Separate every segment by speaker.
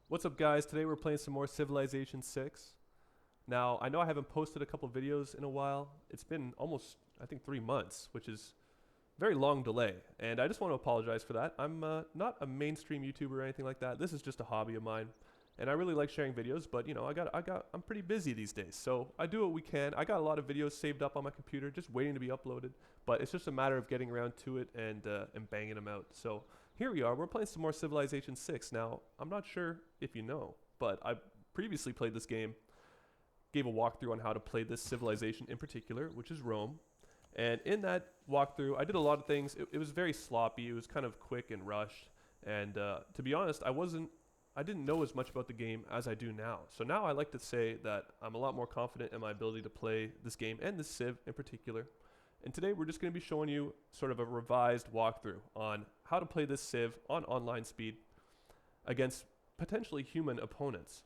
Speaker 1: What's up, guys? Today we're playing some more Civilization 6. Now, I know I haven't posted a couple videos in a while. It's been almost, I think, 3 months, which is a very long delay. And I just want to apologize for that. I'm not a mainstream YouTuber or anything like that. This is just a hobby of mine. And I really like sharing videos, but I'm pretty busy these days. So I do what we can. I got a lot of videos saved up on my computer, just waiting to be uploaded. But it's just a matter of getting around to it and banging them out. So here we are. We're playing some more Civilization 6. Now, I'm not sure if you know, but I previously played this game, gave a walkthrough on how to play this civilization in particular, which is Rome. And in that walkthrough, I did a lot of things. It was very sloppy. It was kind of quick and rushed. And to be honest, I didn't know as much about the game as I do now. So now I like to say that I'm a lot more confident in my ability to play this game and this Civ in particular. And today we're just going to be showing you sort of a revised walkthrough on how to play this Civ on online speed against potentially human opponents.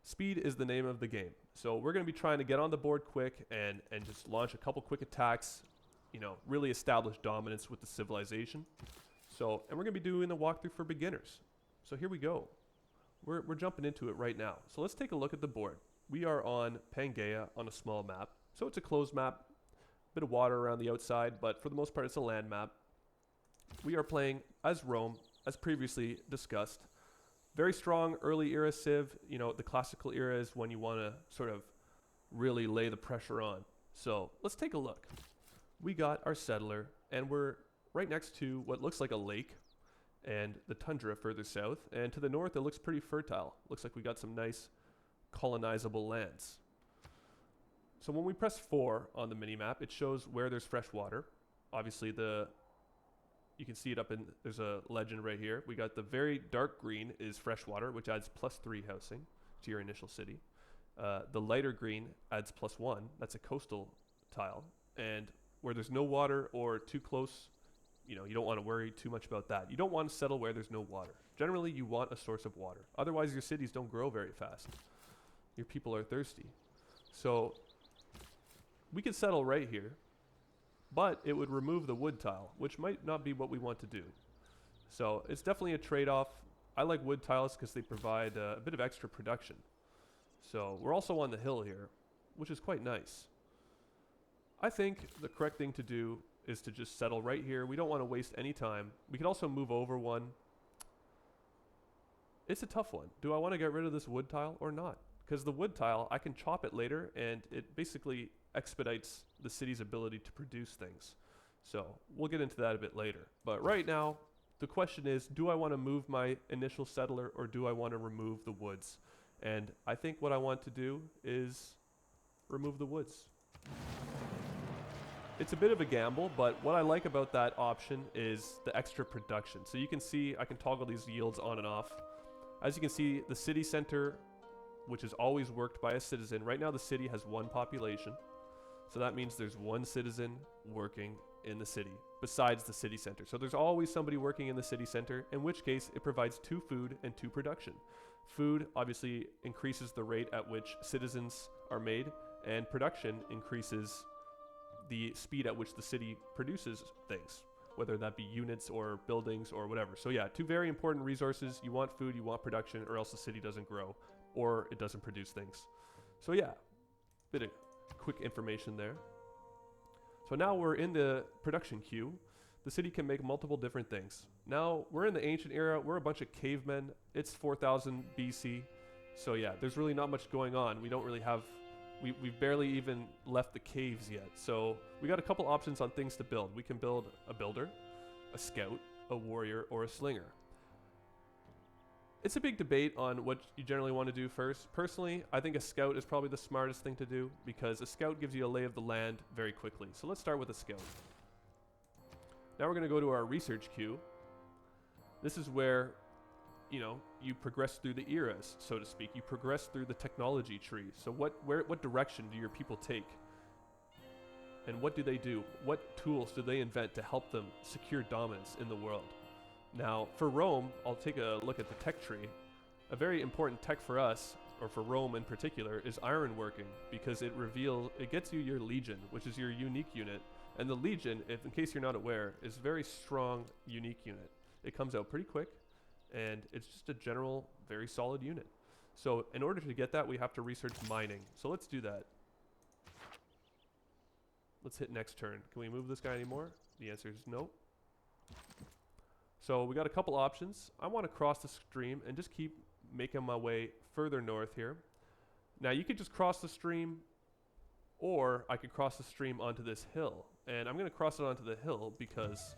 Speaker 1: Speed is the name of the game. So we're going to be trying to get on the board quick and just launch a couple quick attacks, really establish dominance with the civilization. And we're going to be doing the walkthrough for beginners. So here we go. We're jumping into it right now. So let's take a look at the board. We are on Pangaea on a small map. So it's a closed map, bit of water around the outside, but for the most part it's a land map. We are playing as Rome, as previously discussed. Very strong early era Civ. The classical era is when you want to sort of really lay the pressure on. So let's take a look. We got our settler, and we're right next to what looks like a lake and the tundra further south, and to the north it looks pretty fertile. Looks like we got some nice colonizable lands. So when we press 4 on the mini-map, it shows where there's fresh water. Obviously you can see it there's a legend right here. We got the very dark green is fresh water, which adds +3 housing to your initial city. The lighter green adds +1, that's a coastal tile. And where there's no water or too close, you don't want to worry too much about that. You don't want to settle where there's no water. Generally, you want a source of water. Otherwise, your cities don't grow very fast. Your people are thirsty. So we could settle right here, but it would remove the wood tile, which might not be what we want to do. So it's definitely a trade-off. I like wood tiles because they provide a bit of extra production. So we're also on the hill here, which is quite nice. I think the correct thing to do is to just settle right here. We don't want to waste any time. We could also move over one. It's a tough one. Do I want to get rid of this wood tile or not? Because the wood tile, I can chop it later, and it basically expedites the city's ability to produce things. So we'll get into that a bit later. But right now, the question is, do I want to move my initial settler, or do I want to remove the woods? And I think what I want to do is remove the woods. It's a bit of a gamble, but what I like about that option is the extra production. So you can see I can toggle these yields on and off. As you can see, the city center, which is always worked by a citizen. Right now the city has 1 population. So that means there's 1 citizen working in the city besides the city center. So there's always somebody working in the city center, in which case it provides 2 food and 2 production. Food obviously increases the rate at which citizens are made, and production increases the speed at which the city produces things, whether that be units or buildings or whatever. So yeah, 2 very important resources. You want food, you want production, or else the city doesn't grow or it doesn't produce things. So yeah, bit of quick information there. So now we're in the production queue. The city can make multiple different things. Now we're in the ancient era. We're a bunch of cavemen. It's 4000 BC. So yeah, there's really not much going on. We don't really have We've barely even left the caves yet. So we got a couple options on things to build. We can build a builder, a scout, a warrior, or a slinger. It's a big debate on what you generally want to do first. Personally, I think a scout is probably the smartest thing to do because a scout gives you a lay of the land very quickly. So let's start with a scout. Now we're going to go to our research queue. This is where you progress through the eras, so to speak. You progress through the technology tree. So what direction do your people take? And what do they do? What tools do they invent to help them secure dominance in the world? Now, for Rome, I'll take a look at the tech tree. A very important tech for us, or for Rome in particular, is ironworking, because it gets you your legion, which is your unique unit. And the legion, in case you're not aware, is a very strong, unique unit. It comes out pretty quick. and it's just a general, very solid unit. So in order to get that, we have to research mining. So let's do that. Let's hit next turn. Can we move this guy anymore? The answer is no. So we got a couple options. I want to cross the stream and just keep making my way further north here. Now you could just cross the stream, or I could cross the stream onto this hill. And I'm going to cross it onto the hill because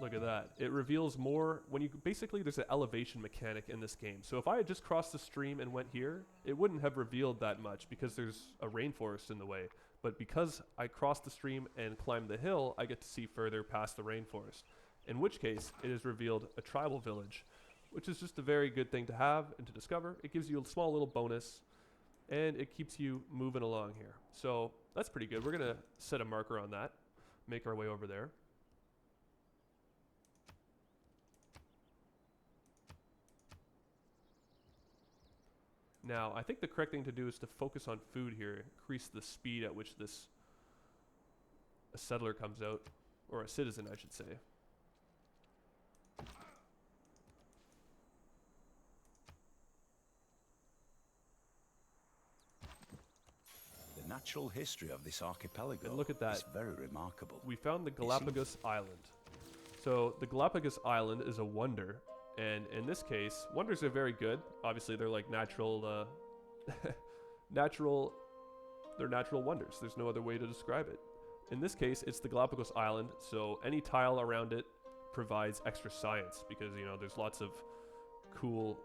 Speaker 1: look at that. It reveals more when you basically there's an elevation mechanic in this game. So if I had just crossed the stream and went here, it wouldn't have revealed that much because there's a rainforest in the way. But because I crossed the stream and climbed the hill, I get to see further past the rainforest. In which case, it has revealed a tribal village, which is just a very good thing to have and to discover. It gives you a small little bonus, and it keeps you moving along here. So that's pretty good. We're going to set a marker on that, make our way over there. Now, I think the correct thing to do is to focus on food here, increase the speed at which a settler comes out, or a citizen, I should say.
Speaker 2: The natural history of this archipelago
Speaker 1: and look at that.
Speaker 2: is very remarkable.
Speaker 1: We found the Galapagos Island. So the Galapagos Island is a wonder. And in this case, wonders are very good. Obviously, they're like natural, they're natural wonders. There's no other way to describe it. In this case, it's the Galapagos Island, so any tile around it provides extra science because, you know, there's lots of cool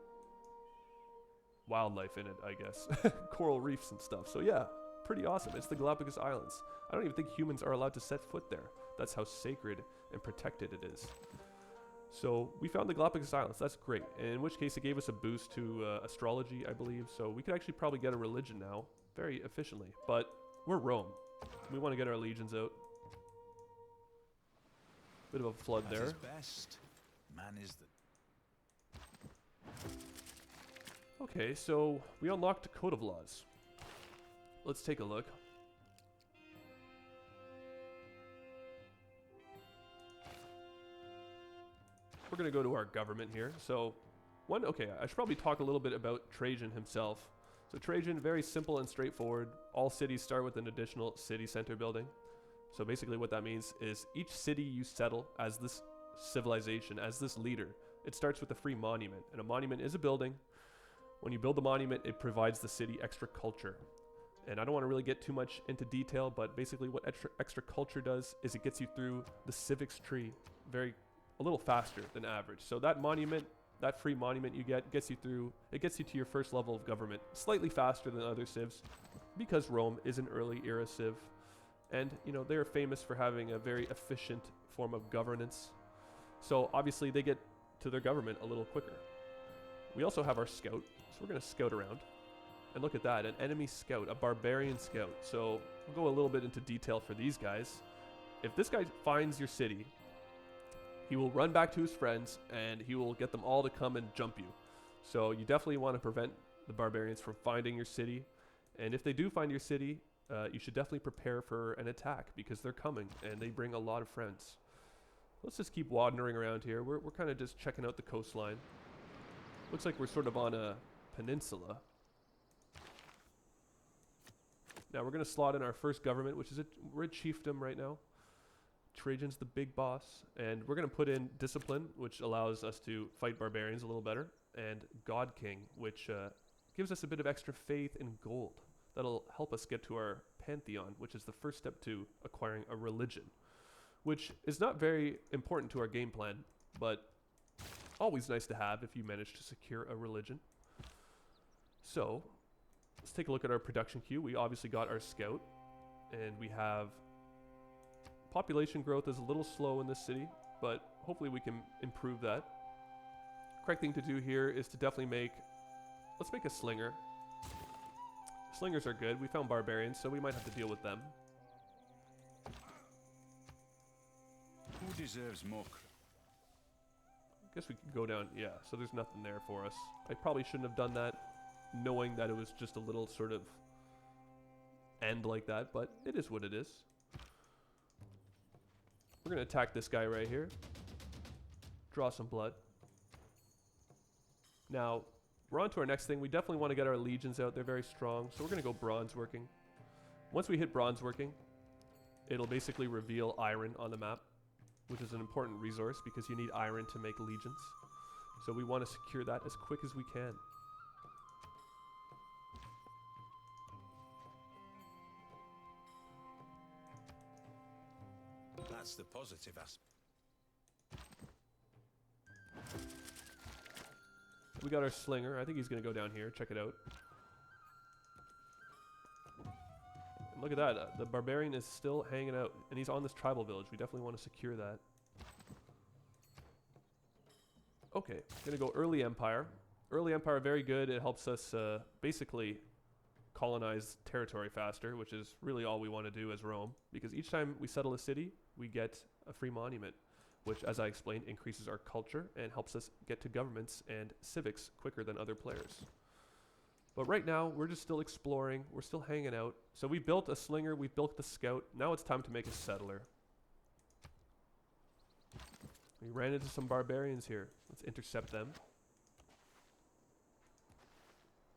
Speaker 1: wildlife in it, I guess. Coral reefs and stuff. So yeah, pretty awesome. It's the Galapagos Islands. I don't even think humans are allowed to set foot there. That's how sacred and protected it is. So we found the Galapagos Islands. That's great. And in which case it gave us a boost to astrology, I believe. So we could actually probably get a religion now very efficiently. But we're Rome. We want to get our legions out. Bit of a flood there.
Speaker 2: At his best, man is the...
Speaker 1: Okay, so we unlocked a code of laws. Let's take a look. We're going to go to our government here. So, okay, I should probably talk a little bit about Trajan himself. So Trajan, very simple and straightforward. All cities start with an additional city center building. So basically what that means is each city you settle as this civilization, as this leader, it starts with a free monument. And a monument is a building. When you build the monument, it provides the city extra culture. And I don't want to really get too much into detail, but basically what extra culture does is it gets you through the civics tree a little faster than average. So that monument, that free monument you get, gets you through, it gets you to your first level of government slightly faster than other civs because Rome is an early era civ. And, you know, they're famous for having a very efficient form of governance. So obviously they get to their government a little quicker. We also have our scout, so we're going to scout around. And look at that, an enemy scout, a barbarian scout. So we'll go a little bit into detail for these guys. If this guy finds your city, he will run back to his friends and he will get them all to come and jump you. So you definitely want to prevent the barbarians from finding your city. And if they do find your city, you should definitely prepare for an attack because they're coming and they bring a lot of friends. Let's just keep wandering around here. We're kind of just checking out the coastline. Looks like we're sort of on a peninsula. Now we're going to slot in our first government, which is we're at chiefdom right now. Trajan's the big boss, and we're going to put in discipline, which allows us to fight barbarians a little better, and God King, which gives us a bit of extra faith in gold. That'll help us get to our pantheon, which is the first step to acquiring a religion, which is not very important to our game plan, but always nice to have if you manage to secure a religion. So let's take a look at our production queue. We obviously got our scout, and we have population growth is a little slow in this city, but hopefully we can improve that. Correct thing to do here is to definitely let's make a slinger. Slingers are good. We found barbarians, so we might have to deal with them.
Speaker 2: Who deserves more?
Speaker 1: I guess we could go down. Yeah, so there's nothing there for us. I probably shouldn't have done that, knowing that it was just a little sort of end like that, but it is what it is. We're going to attack this guy right here. Draw some blood. Now, we're on to our next thing. We definitely want to get our legions out. They're very strong. So we're going to go bronze working. Once we hit bronze working, it'll basically reveal iron on the map, which is an important resource because you need iron to make legions. So we want to secure that as quick as we can.
Speaker 2: That's the positive aspect.
Speaker 1: We got our slinger. I think he's going to go down here. Check it out. And look at that. The barbarian is still hanging out. And he's on this tribal village. We definitely want to secure that. Okay. Going to go early empire. Early empire, very good. It helps us basically colonize territory faster, which is really all we want to do as Rome. Because each time we settle a city, we get a free monument, which, as I explained, increases our culture and helps us get to governments and civics quicker than other players. But right now, we're just still exploring. We're still hanging out. So we built a slinger. We built the scout. Now it's time to make a settler. We ran into some barbarians here. Let's intercept them.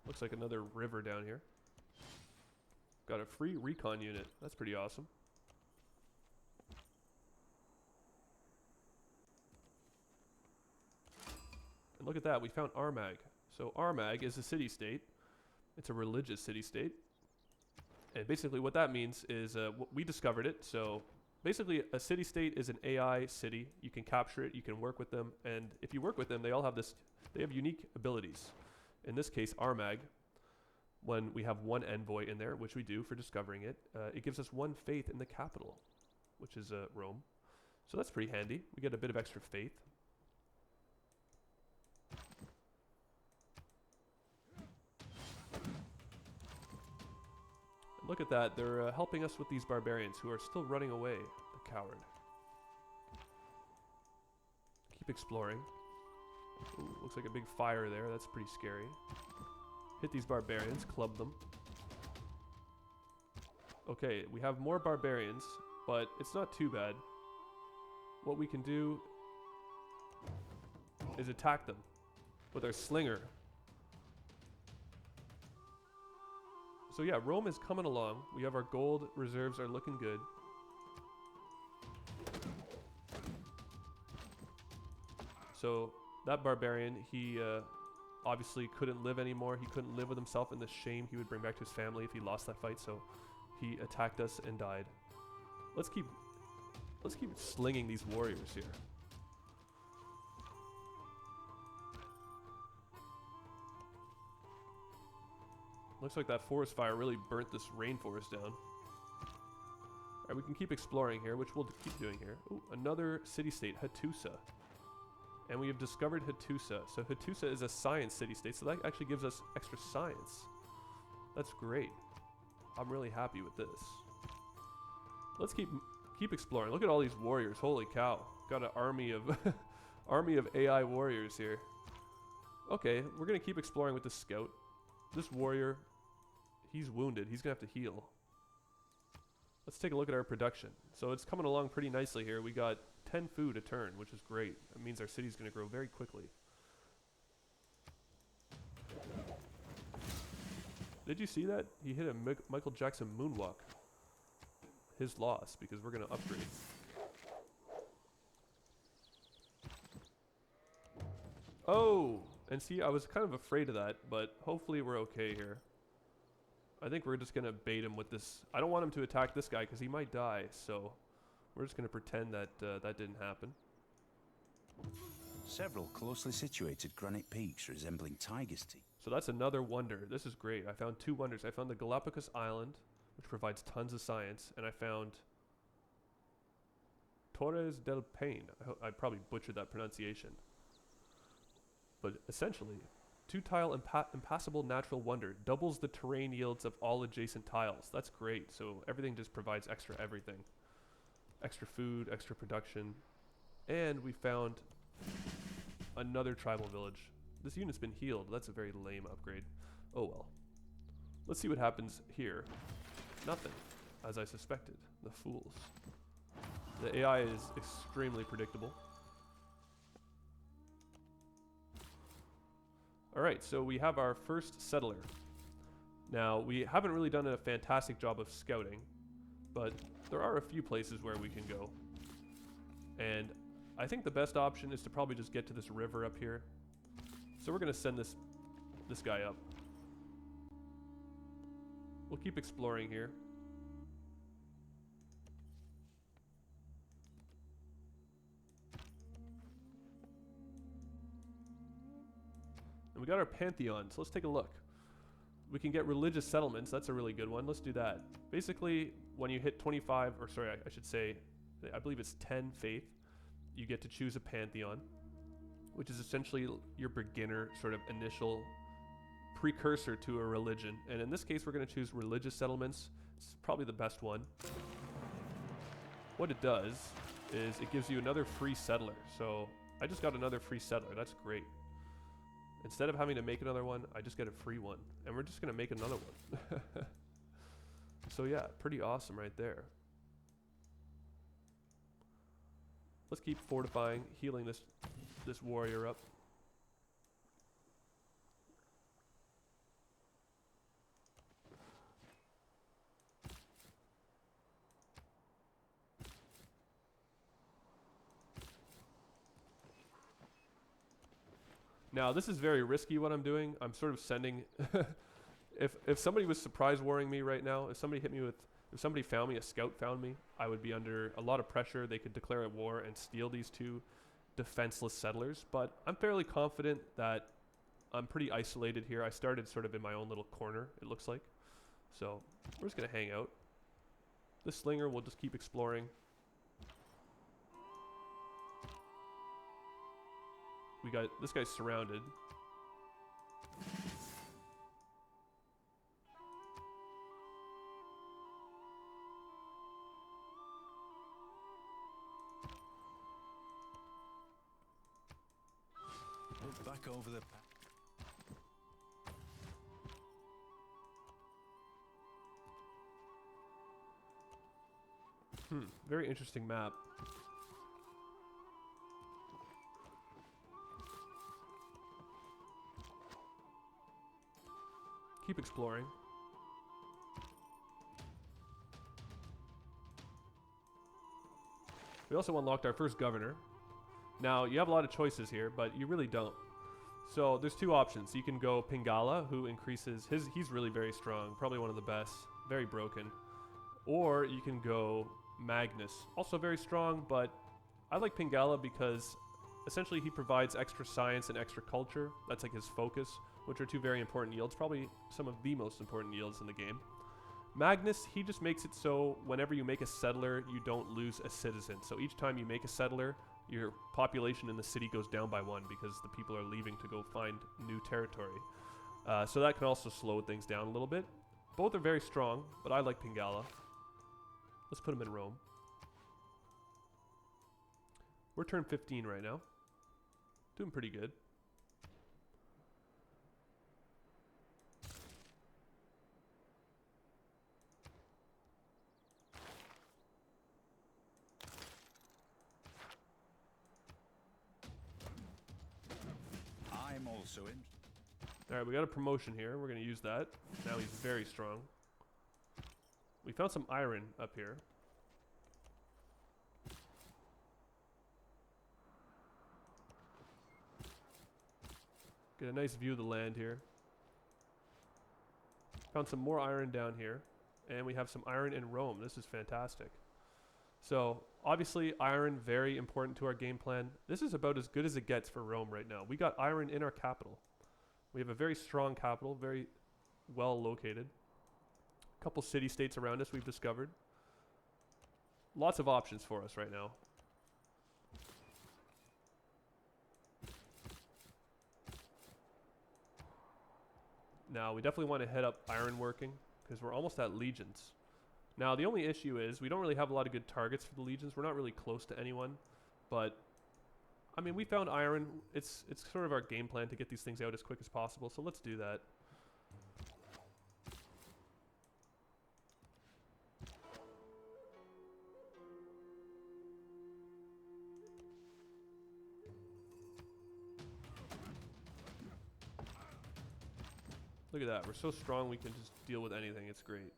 Speaker 1: Looks like another river down here. Got a free recon unit. That's pretty awesome. And look at that, we found Armag. So Armag is a city-state. It's a religious city-state. And basically what that means is we discovered it. So basically a city-state is an AI city. You can capture it, you can work with them. And if you work with them, they all have they have unique abilities. In this case, Armag, when we have one envoy in there, which we do for discovering it, it gives us one faith in the capital, which is Rome. So that's pretty handy. We get a bit of extra faith. Look at that, they're helping us with these barbarians who are still running away, the coward. Keep exploring. Ooh, looks like a big fire there, that's pretty scary. Hit these barbarians, club them. Okay, we have more barbarians, but it's not too bad. What we can do is attack them with our slinger. So yeah, Rome is coming along. We have our gold reserves are looking good. So that barbarian, he obviously couldn't live anymore. He couldn't live with himself and the shame he would bring back to his family if he lost that fight. So he attacked us and died. Let's keep slinging these warriors here. Looks like that forest fire really burnt this rainforest down. Alright, we can keep exploring here, which we'll keep doing here. Ooh, another city-state, Hattusa. And we have discovered Hattusa. So Hattusa is a science city-state, so that actually gives us extra science. That's great. I'm really happy with this. Let's keep exploring. Look at all these warriors. Holy cow. Got an army of army of AI warriors here. Okay, we're going to keep exploring with the scout. This warrior, he's wounded. He's going to have to heal. Let's take a look at our production. So it's coming along pretty nicely here. We got 10 food a turn, which is great. That means our city's going to grow very quickly. Did you see that? He hit a Michael Jackson moonwalk. His loss, because we're going to upgrade. Oh! And see, I was kind of afraid of that, but hopefully we're okay here. I think we're just going to bait him with this. I don't want him to attack this guy because he might die, so we're just going to pretend that that didn't happen.
Speaker 2: Several closely situated granite peaks resembling tiger's teeth.
Speaker 1: So that's another wonder. This is great. I found 2 wonders. I found the Galapagos Island, which provides tons of science, and I found Torres del Paine. I probably butchered that pronunciation. But essentially, 2-tile impassable natural wonder doubles the terrain yields of all adjacent tiles. That's great. So everything just provides extra everything. Extra food, extra production. And we found another tribal village. This unit's been healed. That's a very lame upgrade. Oh well. Let's see what happens here. Nothing, as I suspected. The fools. The AI is extremely predictable. Alright, so we have our first settler. Now, we haven't really done a fantastic job of scouting, but there are a few places where we can go. And I think the best option is to probably just get to this river up here. So we're going to send this guy up. We'll keep exploring here. And we got our pantheon, so let's take a look. We can get religious settlements. That's a really good one. Let's do that. Basically, when you hit 25, or sorry, I should say, I believe it's 10 faith, you get to choose a pantheon, which is essentially your beginner sort of initial precursor to a religion. And in this case, we're going to choose religious settlements. It's probably the best one. What it does is it gives you another free settler. So I just got another free settler. That's great. Instead of having to make another one, I just get a free one. And we're just going to make another one. So yeah, pretty awesome right there. Let's keep fortifying, healing this warrior up. Now, this is very risky what I'm doing. I'm sort of sending... if somebody was surprise warring me right now, if somebody found me, a scout found me, I would be under a lot of pressure. They could declare a war and steal these two defenseless settlers. But I'm fairly confident that I'm pretty isolated here. I started sort of in my own little corner, it looks like. So we're just going to hang out. This slinger will just keep exploring. We got this guy's surrounded.
Speaker 2: Look back over the
Speaker 1: Very interesting map. Keep exploring. We also unlocked our first governor. Now, you have a lot of choices here, but you really don't. So, there's two options. You can go Pingala, who increases he's really very strong, probably one of the best, very broken. Or you can go Magnus, also very strong, but I like Pingala because essentially he provides extra science and extra culture. That's like his focus, which are two very important yields, probably some of the most important yields in the game. Magnus, he just makes it so whenever you make a settler, you don't lose a citizen. So each time you make a settler, your population in the city goes down by 1 because the people are leaving to go find new territory. So that can also slow things down a little bit. Both are very strong, but I like Pingala. Let's put him in Rome. We're turn 15 right now. Doing pretty good.
Speaker 2: I'm also in.
Speaker 1: Alright, we got a promotion here. We're going to use that. Now he's very strong. We found some iron up here. Get a nice view of the land here. Found some more iron down here. And we have some iron in Rome. This is fantastic. So, obviously, iron, very important to our game plan. This is about as good as it gets for Rome right now. We got iron in our capital. We have a very strong capital, very well located. A couple city-states around us we've discovered. Lots of options for us right now. Now, we definitely want to head up ironworking because we're almost at legions. Now, the only issue is we don't really have a lot of good targets for the legions. We're not really close to anyone. But, I mean, we found iron. It's sort of our game plan to get these things out as quick as possible. So let's do that. Look at that. We're so strong we can just deal with anything. It's great.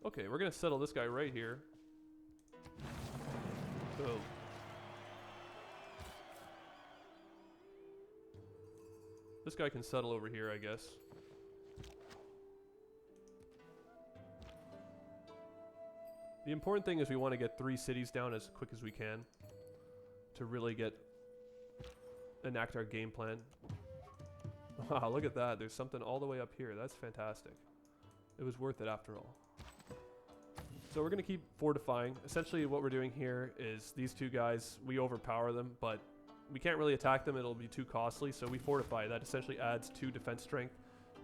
Speaker 1: Okay, we're going to settle this guy right here. Boom. This guy can settle over here, I guess. The important thing is we want to get 3 cities down as quick as we can to really enact our game plan. Wow, look at that. There's something all the way up here. That's fantastic. It was worth it after all. So we're going to keep fortifying. Essentially what we're doing here is these 2 guys, we overpower them, but we can't really attack them. It'll be too costly, so we fortify. That essentially adds 2 defense strength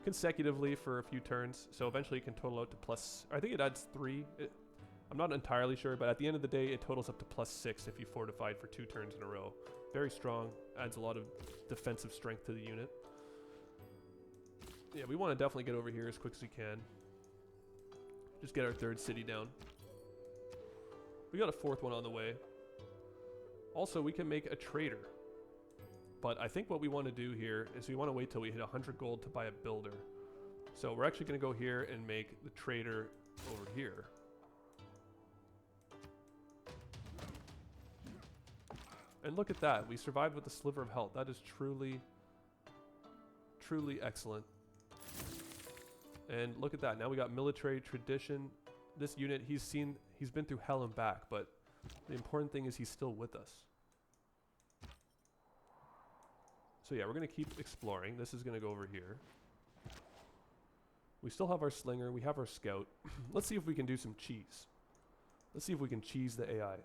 Speaker 1: consecutively for a few turns. So eventually it can total out to plus... I think it adds 3. I'm not entirely sure, but at the end of the day, it totals up to +6 if you fortified for 2 turns in a row. Very strong. Adds a lot of defensive strength to the unit. Yeah, we want to definitely get over here as quick as we can. Just get our 3rd city down. We got a 4th one on the way. Also, we can make a trader. But I think what we want to do here is we want to wait till we hit 100 gold to buy a builder. So we're actually going to go here and make the trader over here. And look at that. We survived with a sliver of health. That is truly, truly excellent. And look at that. Now we got military tradition. This unit, he's been through hell and back, but the important thing is he's still with us. So yeah, we're going to keep exploring. This is going to go over here. We still have our slinger. We have our scout. Let's see if we can do some cheese. Let's see if we can cheese the AI.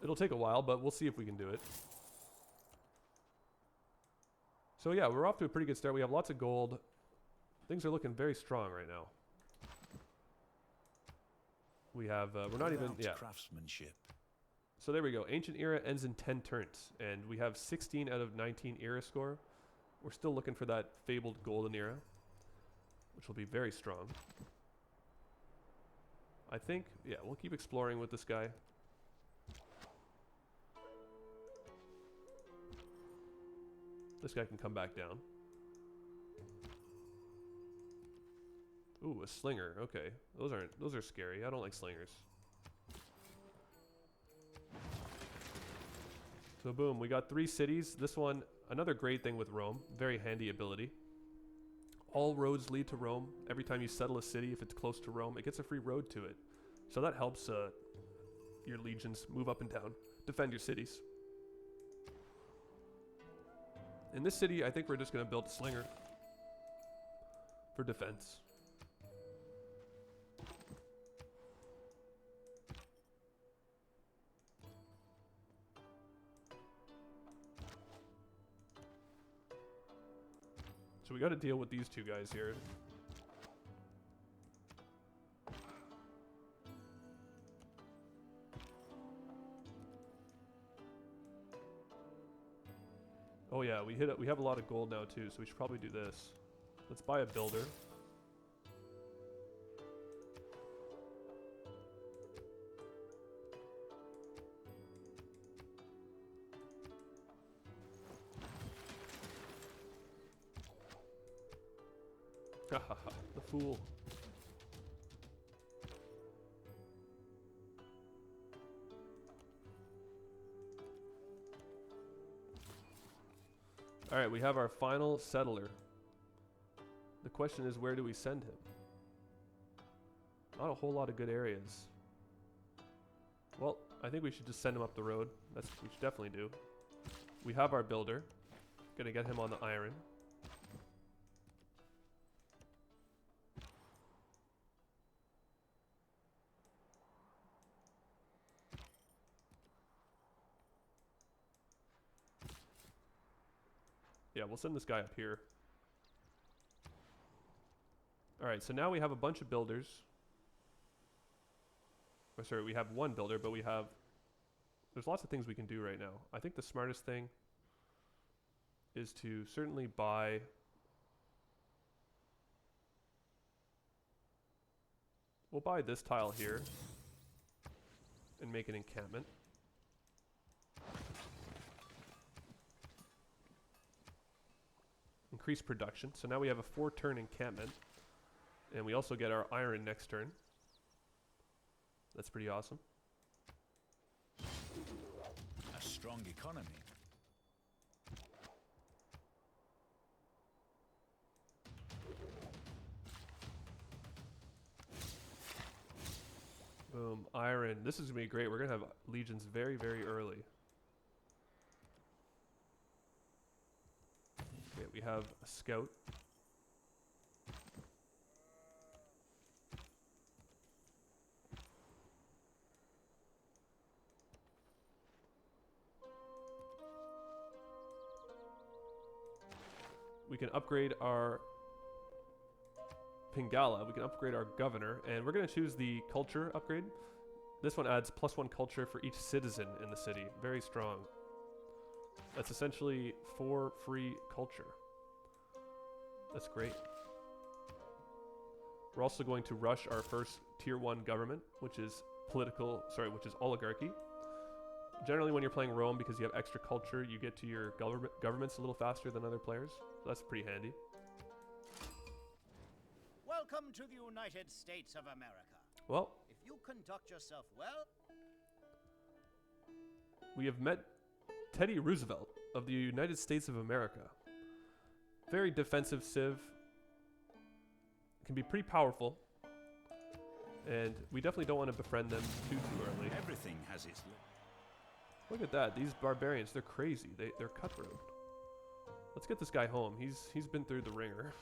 Speaker 1: It'll take a while, but we'll see if we can do it. So yeah, we're off to a pretty good start. We have lots of gold. Things are looking very strong right now. We have, we're not even, yeah.
Speaker 2: Craftsmanship.
Speaker 1: So there we go. Ancient Era ends in 10 turns, and we have 16 out of 19 Era score. We're still looking for that fabled Golden Era, which will be very strong. I think, yeah, we'll keep exploring with this guy. This guy can come back down. Ooh, a slinger. Okay. Those are scary. I don't like slingers. So boom, we got 3 cities. This one, another great thing with Rome. Very handy ability. All roads lead to Rome. Every time you settle a city, if it's close to Rome, it gets a free road to it. So that helps your legions move up and down, defend your cities. In this city, I think we're just going to build a slinger for defense. So we got to deal with these 2 guys here. Oh yeah, we have a lot of gold now too, so we should probably do this. Let's buy a builder. Hahaha, the fool. Alright, we have our final settler. The question is, where do we send him? Not a whole lot of good areas. Well, I think we should just send him up the road. That's what we should definitely do. We have our builder. Gonna get him on the iron. Yeah, we'll send this guy up here. Alright, so now we have a bunch of builders. Oh, sorry, we have one builder, but there's lots of things we can do right now. I think the smartest thing is to certainly buy we'll buy this tile here and make an encampment. Increase production. So now we have a 4-turn encampment. And we also get our iron next turn. That's pretty awesome.
Speaker 2: A strong economy.
Speaker 1: Boom, iron. This is going to be great. We're going to have legions very, very early. Okay, we have a scout. We can upgrade our Pingala, we can upgrade our governor, and we're going to choose the culture upgrade. This one adds +1 culture for each citizen in the city. Very strong. That's essentially 4 free culture. That's great. We're also going to rush our first tier 1 government, which is which is oligarchy. Generally when you're playing Rome, because you have extra culture, you get to your governments a little faster than other players. So that's pretty handy.
Speaker 3: Welcome to the United States of America.
Speaker 1: Well,
Speaker 3: If you conduct yourself well,
Speaker 1: we have met Teddy Roosevelt of the United States of America. Very defensive civ. Can be pretty powerful. And we definitely don't want to befriend them too early.
Speaker 2: Everything has its
Speaker 1: Look at that. These barbarians, they're crazy. They're cutthroat. Let's get this guy home. He's been through the ringer.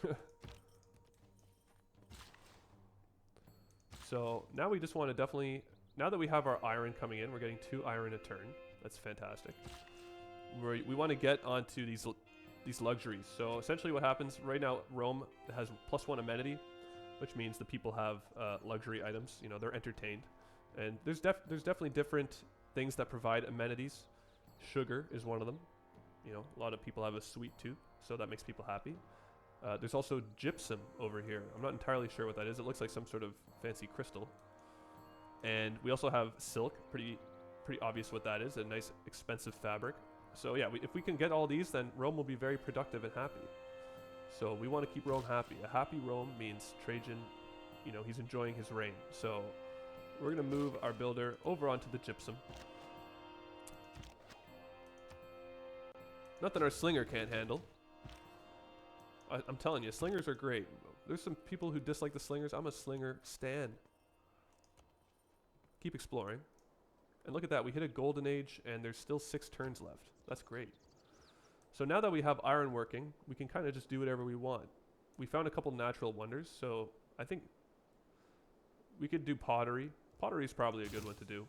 Speaker 1: So now we just want to definitely, now that we have our iron coming in, we're getting 2 iron a turn. That's fantastic. We want to get onto these luxuries. So essentially what happens right now, Rome has +1 amenity, which means the people have luxury items. You know, they're entertained. And there's definitely different things that provide amenities. Sugar is one of them. You know, a lot of people have a sweet tooth, so that makes people happy. There's also gypsum over here. I'm not entirely sure what that is. It looks like some sort of fancy crystal. And we also have silk. Pretty obvious what that is. A nice expensive fabric. So yeah, if we can get all these, then Rome will be very productive and happy. So we want to keep Rome happy. A happy Rome means Trajan, you know, he's enjoying his reign. So we're going to move our builder over onto the gypsum. Nothing our slinger can't handle. I'm telling you, slingers are great. There's some people who dislike the slingers. I'm a slinger stan. Keep exploring. And look at that, we hit a golden age and there's still 6 turns left. That's great. So now that we have iron working, we can kind of just do whatever we want. We found a couple natural wonders, so I think we could do pottery. Pottery is probably a good one to do.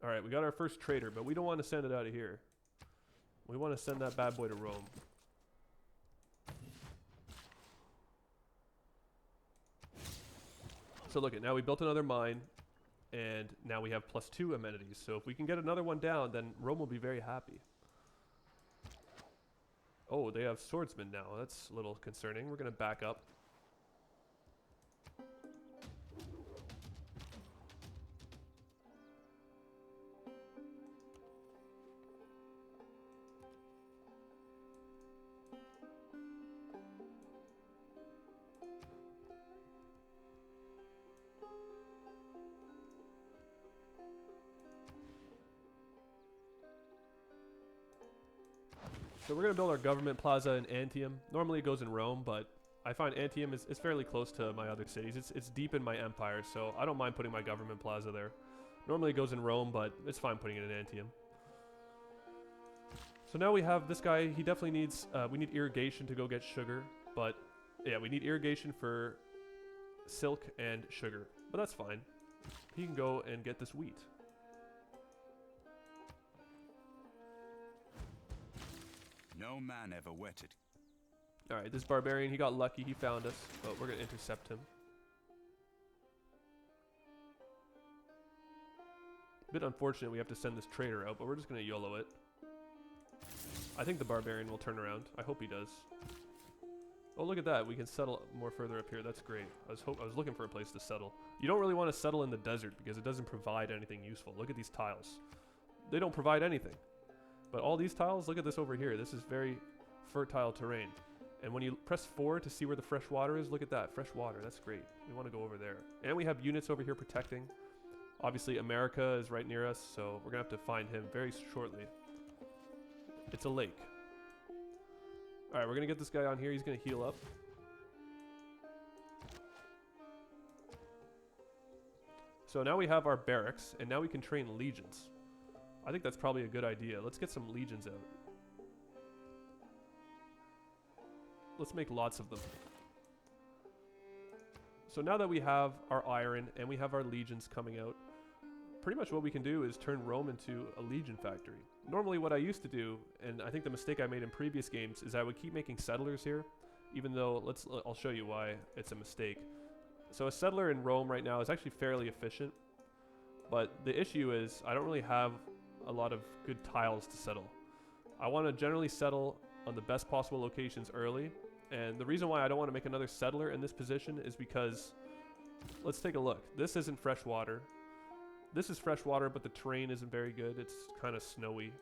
Speaker 1: Alright, we got our first trader, but we don't want to send it out of here. We want to send that bad boy to Rome. So look, now we built another mine, and now we have +2 amenities. So if we can get another one down, then Rome will be very happy. Oh, they have swordsmen now. That's a little concerning. We're going to back up. So we're going to build our government plaza in Antium. Normally it goes in Rome, but I find Antium is fairly close to my other cities. It's deep in my empire, so I don't mind putting my government plaza there. Normally it goes in Rome, but it's fine putting it in Antium. So now we have this guy. He definitely needs, we need irrigation to go get sugar, but yeah, we need irrigation for silk and sugar, but that's fine. He can go and get this wheat.
Speaker 2: No man ever wetted.
Speaker 1: Alright, this barbarian, he got lucky. He found us, but we're going to intercept him. Bit unfortunate we have to send this trader out, but we're just going to YOLO it. I think the barbarian will turn around. I hope he does. Oh, look at that. We can settle more further up here. That's great. I was looking for a place to settle. You don't really want to settle in the desert because it doesn't provide anything useful. Look at these tiles. They don't provide anything. But all these tiles, look at this over here. This is very fertile terrain. And when you press 4 to see where the fresh water is, look at that. Fresh water. That's great. We want to go over there. And we have units over here protecting. Obviously, America is right near us, so we're going to have to find him very shortly. It's a lake. Alright, we're going to get this guy on here. He's going to heal up. So now we have our barracks, and now we can train legions. I think that's probably a good idea. Let's get some legions out. Let's make lots of them. So now that we have our iron and we have our legions coming out, pretty much what we can do is turn Rome into a legion factory. Normally what I used to do, and I think the mistake I made in previous games, is I would keep making settlers here, even though, I'll show you why it's a mistake. So a settler in Rome right now is actually fairly efficient, but the issue is I don't really have a lot of good tiles to settle. I want to generally settle on the best possible locations early, and the reason why I don't want to make another settler in this position is because, let's take a look. This isn't fresh water. This is fresh water, but the terrain isn't very good. It's kind of snowy.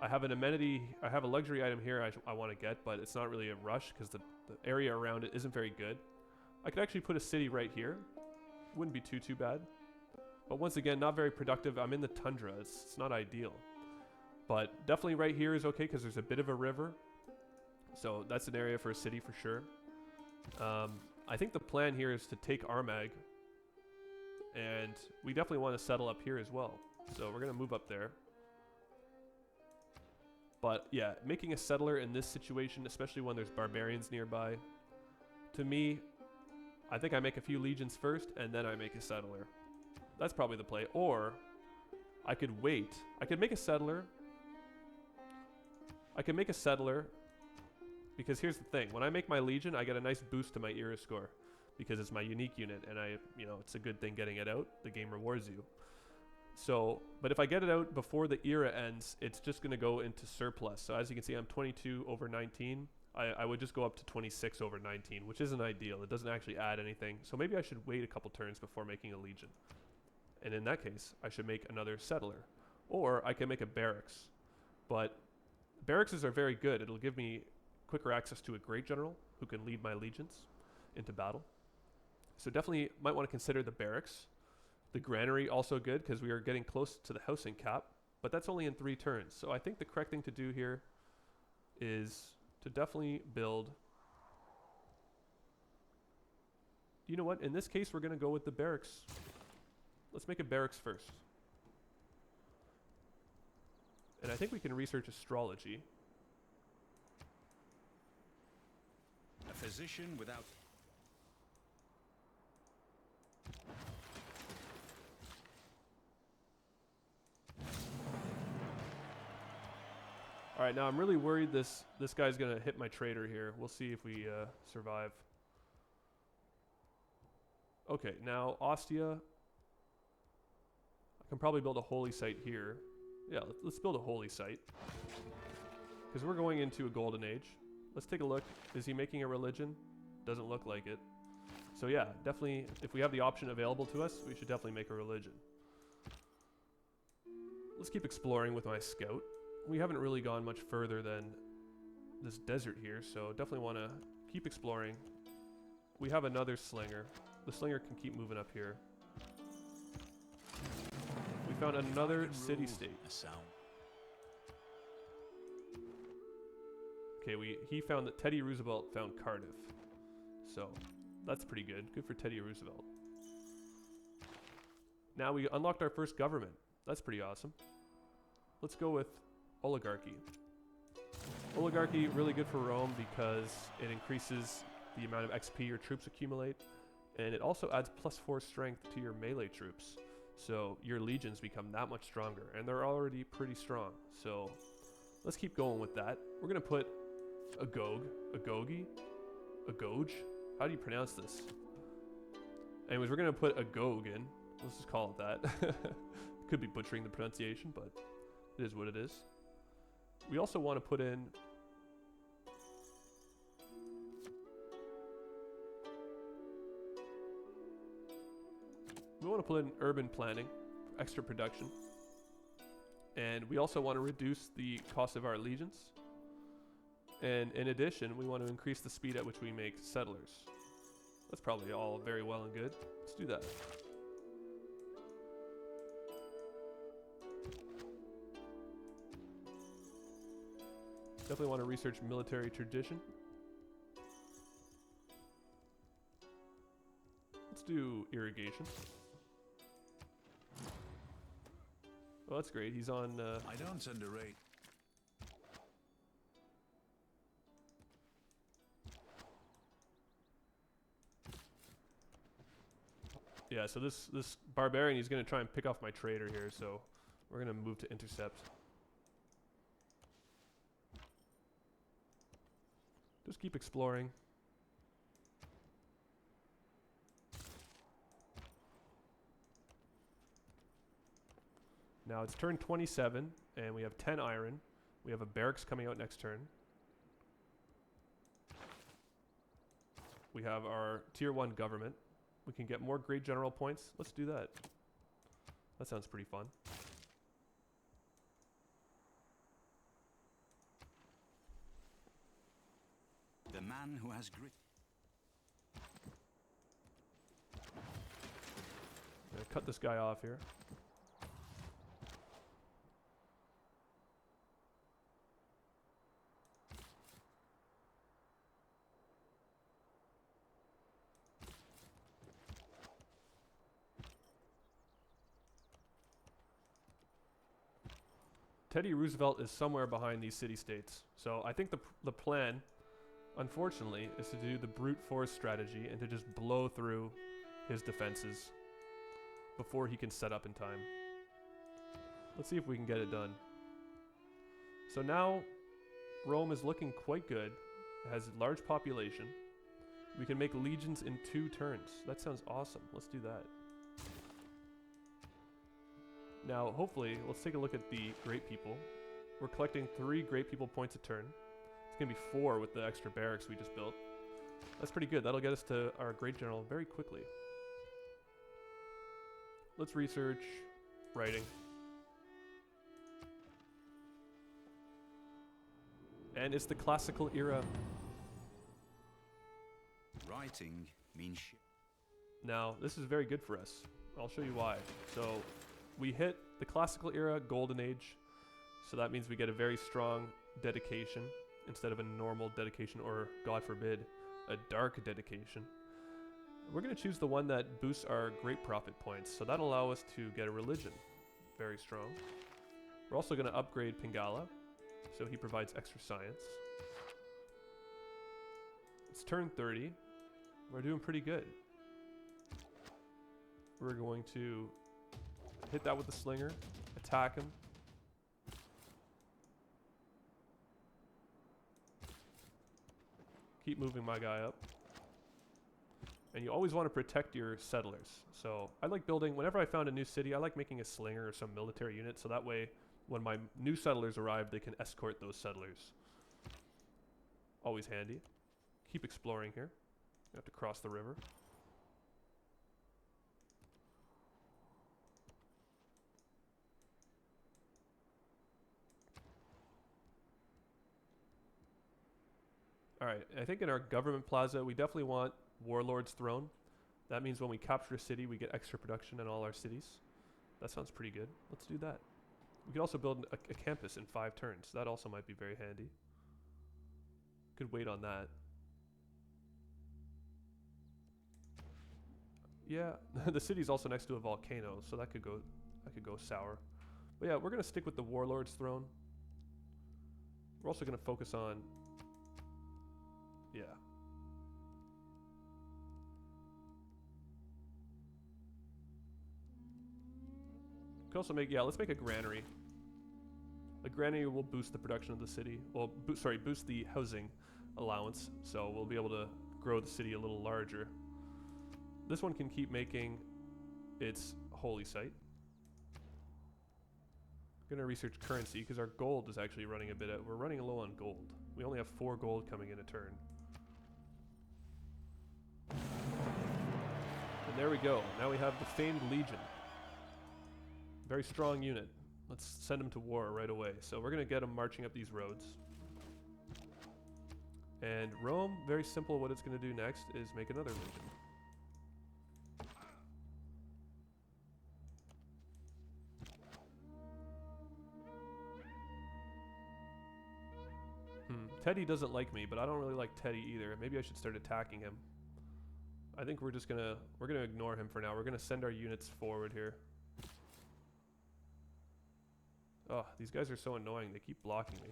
Speaker 1: I have an amenity, I have a luxury item here I want to get, but it's not really a rush because the area around it isn't very good. I could actually put a city right here. Wouldn't be too bad. But once again, not very productive. I'm in the tundra. It's not ideal. But definitely right here is okay because there's a bit of a river. So that's an area for a city for sure. I think the plan here is to take Armagh. And we definitely want to settle up here as well. So we're going to move up there. But yeah, making a settler in this situation, especially when there's barbarians nearby, to me, I think I make a few legions first and then I make a settler. That's probably the play. Or I could wait. I could make a settler. Because here's the thing. When I make my legion, I get a nice boost to my era score because it's my unique unit and it's a good thing getting it out. The game rewards you. So, but if I get it out before the era ends, it's just going to go into surplus. So as you can see, I'm 22 over 19. I would just go up to 26 over 19, which isn't ideal. It doesn't actually add anything. So maybe I should wait a couple turns before making a legion. And in that case, I should make another settler. Or I can make a barracks. But barracks are very good. It'll give me quicker access to a great general who can lead my legions into battle. So definitely might want to consider the barracks. The granary also good because we are getting close to the housing cap. But that's only in 3 turns. So I think the correct thing to do here is to definitely build. You know what? In this case, we're going to go with the barracks. Let's make a barracks first. And I think we can research astrology.
Speaker 2: A physician without...
Speaker 1: Alright, now I'm really worried this guy's going to hit my trader here. We'll see if we survive. Okay, now Ostia. I can probably build a holy site here. Yeah, let's build a holy site. Because we're going into a golden age. Let's take a look. Is he making a religion? Doesn't look like it. So yeah, definitely, if we have the option available to us, we should definitely make a religion. Let's keep exploring with my scout. We haven't really gone much further than this desert here, so definitely want to keep exploring. We have another slinger. The slinger can keep moving up here. We found another city-state. Okay, he found that Teddy Roosevelt found Cardiff. So, that's pretty good. Good for Teddy Roosevelt. Now we unlocked our first government. That's pretty awesome. Let's go with oligarchy. Oligarchy, really good for Rome because it increases the amount of XP your troops accumulate. And it also adds +4 strength to your melee troops. So your legions become that much stronger. And they're already pretty strong. So let's keep going with that. We're going to put a Goge. How do you pronounce this? Anyways, we're going to put a Goge in. Let's just call it that. Could be butchering the pronunciation, but it is what it is. We also want to put in... We want to put in urban planning, extra production. And we also want to reduce the cost of our legions. And in addition, we want to increase the speed at which we make settlers. That's probably all very well and good. Let's do that. Definitely want to research military tradition. Let's do irrigation. Oh, that's great. He's on...
Speaker 2: I don't underrate.
Speaker 1: Yeah, so this barbarian, he's going to try and pick off my trader here, so we're going to move to intercept. Just keep exploring. Now it's turn 27, and we have 10 iron. We have a barracks coming out next turn. We have our tier 1 government. We can get more great general points. Let's do that. That sounds pretty fun.
Speaker 2: The man who has grit.
Speaker 1: Gonna cut this guy off here. Teddy Roosevelt is somewhere behind these city-states. So I think the plan, unfortunately, is to do the brute force strategy and to just blow through his defenses before he can set up in time. Let's see if we can get it done. So now Rome is looking quite good. It has a large population. We can make legions in 2 turns. That sounds awesome. Let's do that. Now, hopefully, let's take a look at the Great People. We're collecting 3 Great People points a turn. It's going to be 4 with the extra barracks we just built. That's pretty good. That'll get us to our Great General very quickly. Let's research writing. And it's the classical era.
Speaker 2: Writing means shit.
Speaker 1: Now, this is very good for us. I'll show you why. So, we hit the classical era, golden age. So that means we get a very strong dedication instead of a normal dedication, or, God forbid, a dark dedication. We're going to choose the one that boosts our great prophet points. So that'll allow us to get a religion. Very strong. We're also going to upgrade Pingala. So he provides extra science. It's turn 30. We're doing pretty good. We're going to hit that with the slinger, attack him. Keep moving my guy up. And you always want to protect your settlers. So I like building, whenever I found a new city, I like making a slinger or some military unit, so that way when my new settlers arrive, they can escort those settlers. Always handy. Keep exploring here. You have to cross the river. Alright, I think in our government plaza, we definitely want Warlord's Throne. That means when we capture a city, we get extra production in all our cities. That sounds pretty good. Let's do that. We could also build a campus in 5 turns. That also might be very handy. Could wait on that. Yeah, the city's also next to a volcano, so that could go sour. But yeah, we're gonna stick with the Warlord's Throne. We're also gonna focus on, yeah. Could also make, yeah, let's make a granary. A granary will boost the production of the city. Well, boost the housing allowance, so we'll be able to grow the city a little larger. This one can keep making its holy site. Gonna research currency because our gold is actually running a bit out. We're running low on gold. We only have 4 gold coming in a turn. And there we go. Now we have the famed Legion. Very strong unit. Let's send them to war right away. So we're gonna get them marching up these roads. And Rome, very simple. What it's gonna do next is make another legion. Teddy doesn't like me, but I don't really like Teddy either. Maybe I should start attacking him. I think we're gonna ignore him for now. We're gonna send our units forward here. Oh, these guys are so annoying. They keep blocking me.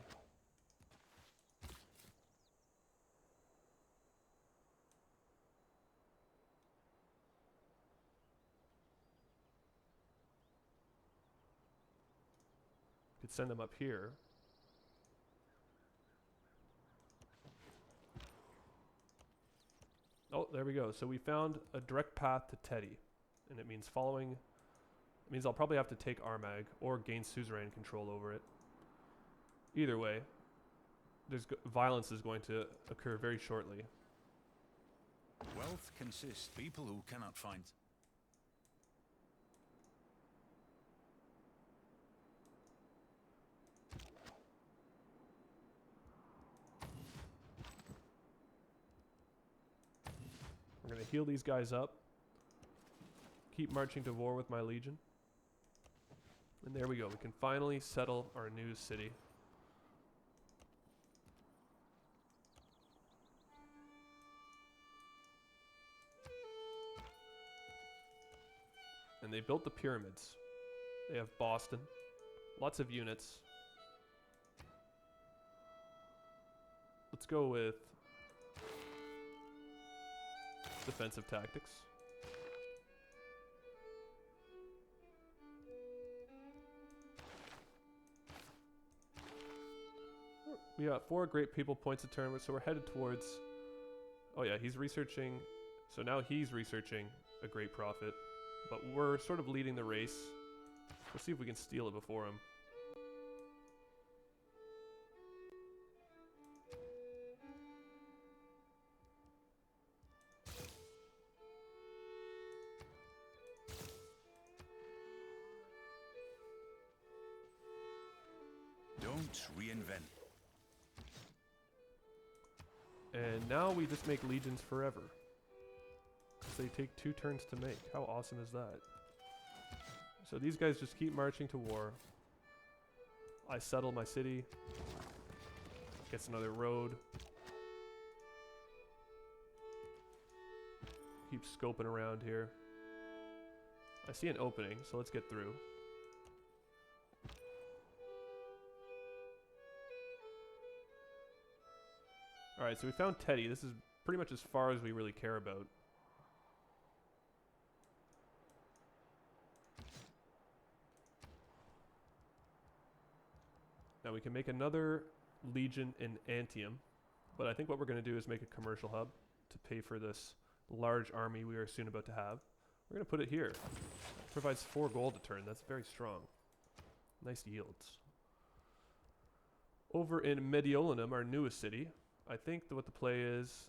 Speaker 1: Could send them up here. Oh, there we go. So we found a direct path to Teddy. And it means following... It means I'll probably have to take Armagh or gain suzerain control over it. Either way, violence is going to occur very shortly.
Speaker 2: Wealth consists people who cannot find.
Speaker 1: We're going to heal these guys up. Keep marching to war with my legion. And there we go. We can finally settle our new city. And they built the pyramids. They have Boston. Lots of units. Let's go with defensive tactics. We got 4 great people points a turn, so we're headed towards... Oh yeah, he's researching... So now he's researching a great prophet. But we're sort of leading the race. We'll see if we can steal it before him.
Speaker 2: Don't reinvent.
Speaker 1: And now we just make legions forever. Because they take 2 turns to make. How awesome is that? So these guys just keep marching to war. I settle my city. Gets another road. Keep scoping around here. I see an opening, so let's get through. Alright, so we found Teddy. This is pretty much as far as we really care about. Now we can make another legion in Antium, but I think what we're going to do is make a commercial hub to pay for this large army we are soon about to have. We're going to put it here. It provides 4 gold a turn. That's very strong. Nice yields. Over in Mediolanum, our newest city, I think that what the play is...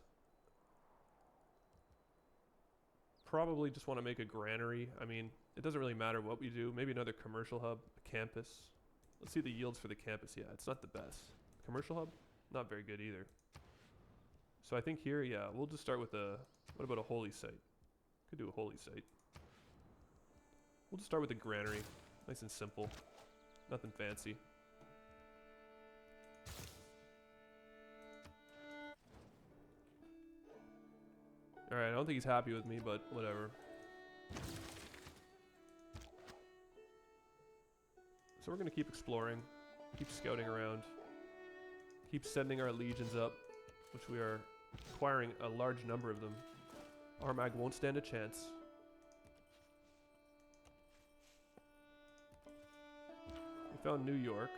Speaker 1: Probably just want to make a granary. I mean, it doesn't really matter what we do. Maybe another commercial hub, a campus. Let's see the yields for the campus. Yeah, it's not the best. Commercial hub? Not very good either. So I think here, yeah, we'll just start with a... What about a holy site? Could do a holy site. We'll just start with a granary. Nice and simple. Nothing fancy. Alright, I don't think he's happy with me, but whatever. So we're going to keep exploring, keep scouting around, keep sending our legions up, which we are acquiring a large number of them. Armagh won't stand a chance. We found New York.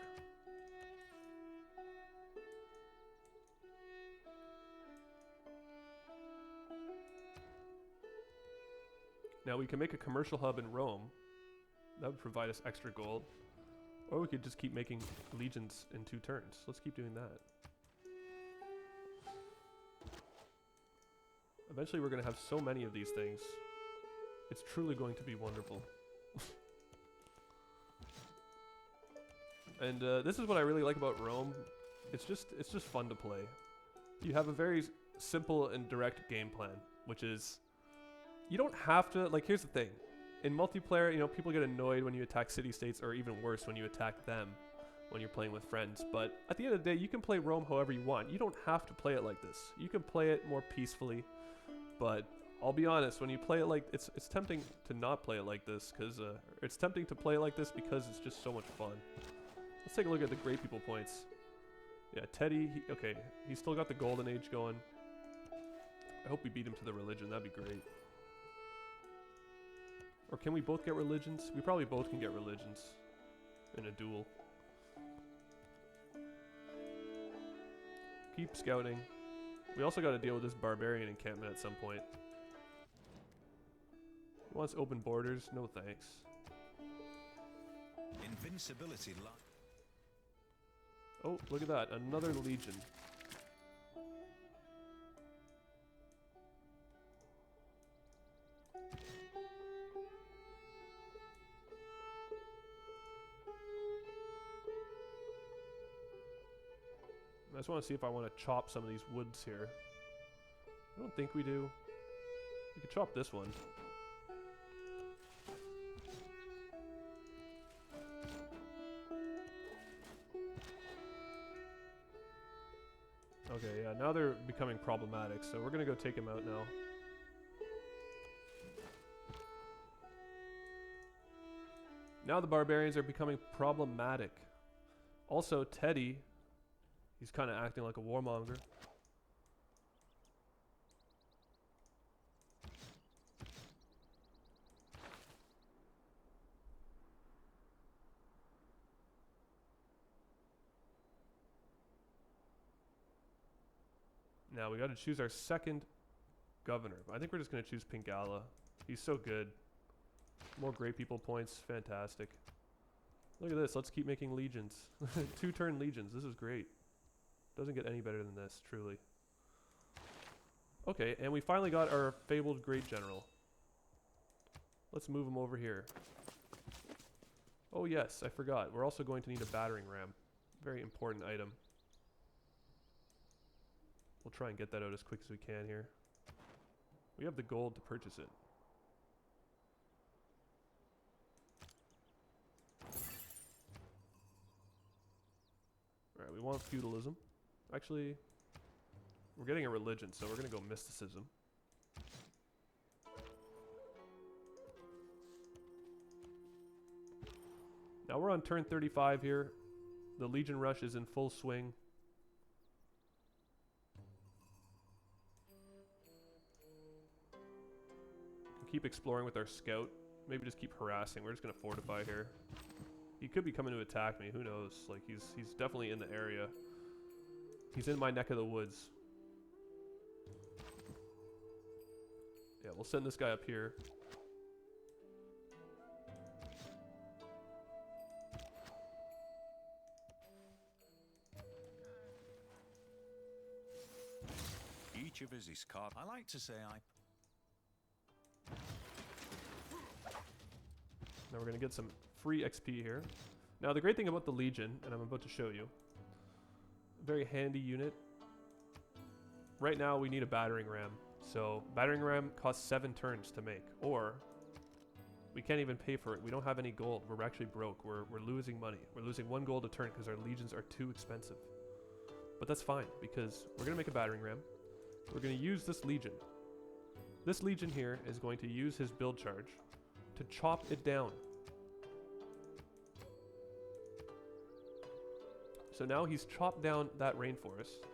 Speaker 1: Now we can make a commercial hub in Rome. That would provide us extra gold. Or we could just keep making legions in 2 turns. Let's keep doing that. Eventually we're going to have so many of these things. It's truly going to be wonderful. And this is what I really like about Rome. It's just fun to play. You have a very simple and direct game plan, which is you don't have to, like, here's the thing. In multiplayer, you know, people get annoyed when you attack city-states, or even worse, when you attack them when you're playing with friends. But at the end of the day, you can play Rome however you want. You don't have to play it like this. You can play it more peacefully. But I'll be honest, when you play it like, it's tempting to not play it like this, because it's tempting to play it like this because it's just so much fun. Let's take a look at the great people points. Yeah, Teddy, okay, he's still got the golden age going. I hope we beat him to the religion, that'd be great. Or can we both get religions? We probably both can get religions in a duel. Keep scouting. We also got to deal with this barbarian encampment at some point. He wants open borders? No thanks.
Speaker 2: Invincibility.
Speaker 1: Oh, look at that. Another legion. I just want to see if I want to chop some of these woods here. I don't think we do. We could chop this one. Okay, yeah, now they're becoming problematic, so we're gonna go take him out now. Now the barbarians are becoming problematic. Also, Teddy, he's kind of acting like a warmonger. Now we got to choose our second governor. I think we're just going to choose Pingala. He's so good. More great people points. Fantastic. Look at this. Let's keep making legions. 2-turn legions. This is great. Doesn't get any better than this, truly. Okay, and we finally got our fabled great general. Let's move him over here. Oh yes, I forgot. We're also going to need a battering ram. Very important item. We'll try and get that out as quick as we can here. We have the gold to purchase it. Alright, we want feudalism. Actually, we're getting a religion, so we're going to go mysticism. Now we're on turn 35 here. The Legion Rush is in full swing. Keep exploring with our scout. Maybe just keep harassing. We're just going to fortify here. He could be coming to attack me. Who knows? Like, he's definitely in the area. He's in my neck of the woods. Yeah, we'll send this guy up here.
Speaker 2: Each of us is caught. I like to say
Speaker 1: Now we're going to get some free XP here. Now the great thing about the Legion, and I'm about to show you, very handy unit. Right now we need a battering ram. So battering ram costs 7 turns to make, or we can't even pay for it. We don't have any gold. We're actually broke. We're losing money. We're losing 1 gold a turn because our legions are too expensive. But that's fine because we're going to make a battering ram. We're going to use this legion. This legion here is going to use his build charge to chop it down. So now he's chopped down that rainforest,